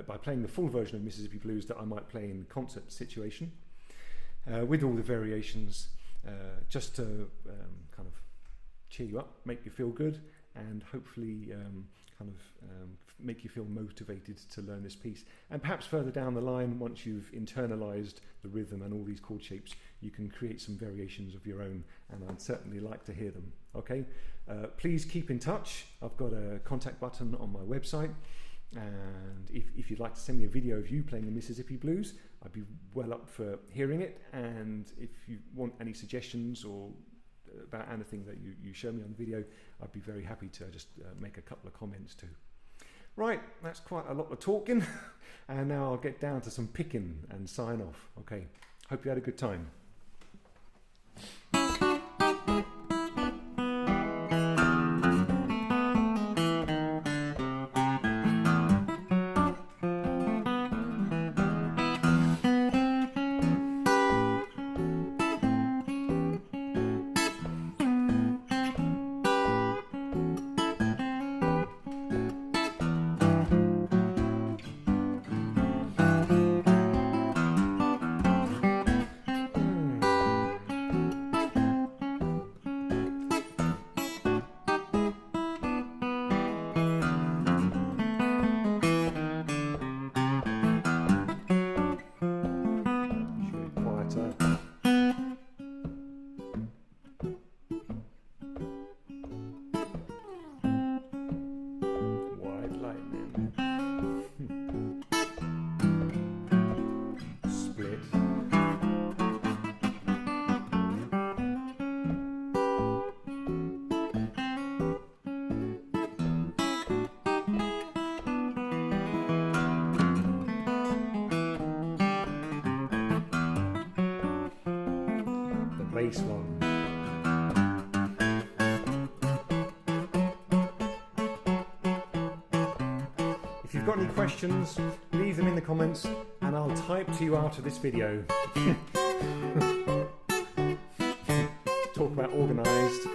by playing the full version of Mississippi Blues that I might play in concert situation with all the variations, just to kind of cheer you up, make you feel good, and hopefully make you feel motivated to learn this piece. And perhaps further down the line, once you've internalized the rhythm and all these chord shapes, you can create some variations of your own, and I'd certainly like to hear them. Okay, please keep in touch. I've got a contact button on my website, and if you'd like to send me a video of you playing the Mississippi Blues, I'd be well up for hearing it. And if you want any suggestions or about anything that you show me on the video, I'd be very happy to just make a couple of comments too. Right, that's quite a lot of talking, and now I'll get down to some picking and sign off. Okay, hope you had a good time. Bass one. If you've got any questions, leave them in the comments and I'll type to you after this video. Talk about organised.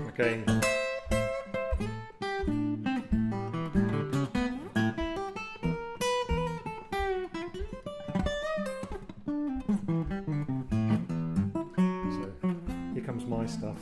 Okay. My stuff.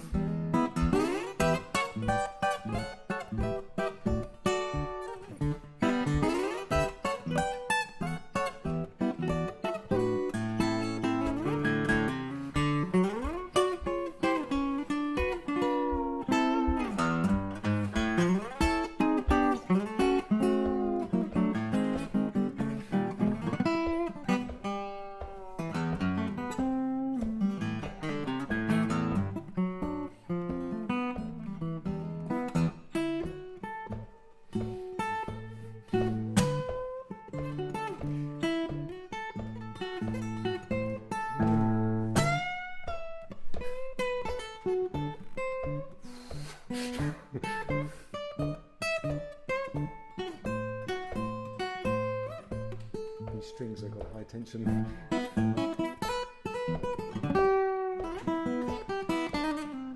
These strings have got high tension.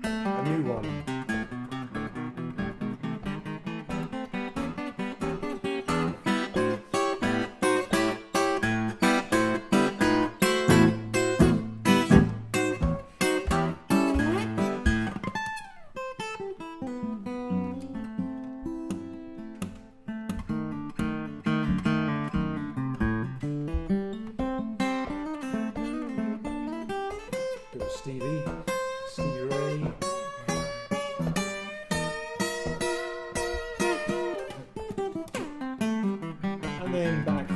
A new one. Stevie Ray. And then back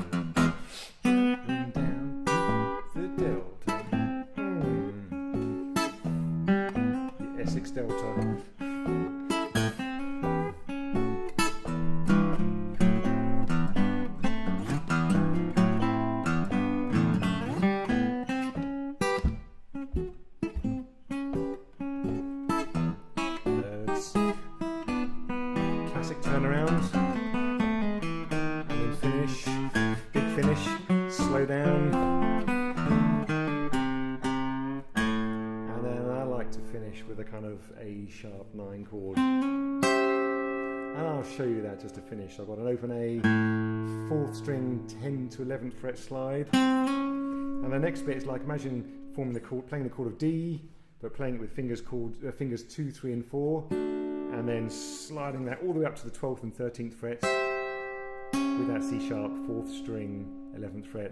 and down the delta. The Essex delta. Classic turnaround, and then finish, big finish, slow down, and then I like to finish with a kind of A sharp 9 chord, and I'll show you that just to finish. I've got an open A, 4th string, 10 to 11th fret slide. And the next bit is like, imagine forming the chord, playing the chord of D, but playing it with fingers 2, 3 and 4, and then sliding that all the way up to the 12th and 13th frets with that C sharp, 4th string, 11th fret.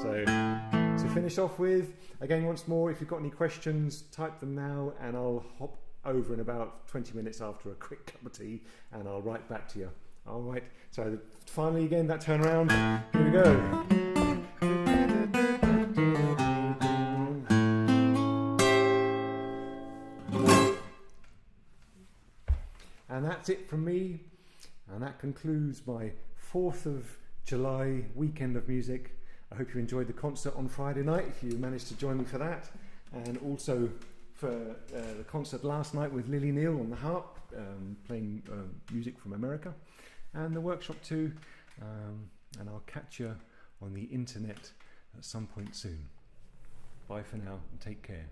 So to finish off with, again once more, if you've got any questions, type them now and I'll hop over in about 20 minutes after a quick cup of tea and I'll write back to you. Alright, so finally again that turnaround, here we go. And that's it from me, and that concludes my 4th of July weekend of music. I hope you enjoyed the concert on Friday night, if you managed to join me for that, and also for the concert last night with Lily Neal on the harp, playing music from America, and the workshop too, and I'll catch you on the internet at some point soon. Bye for now, and take care.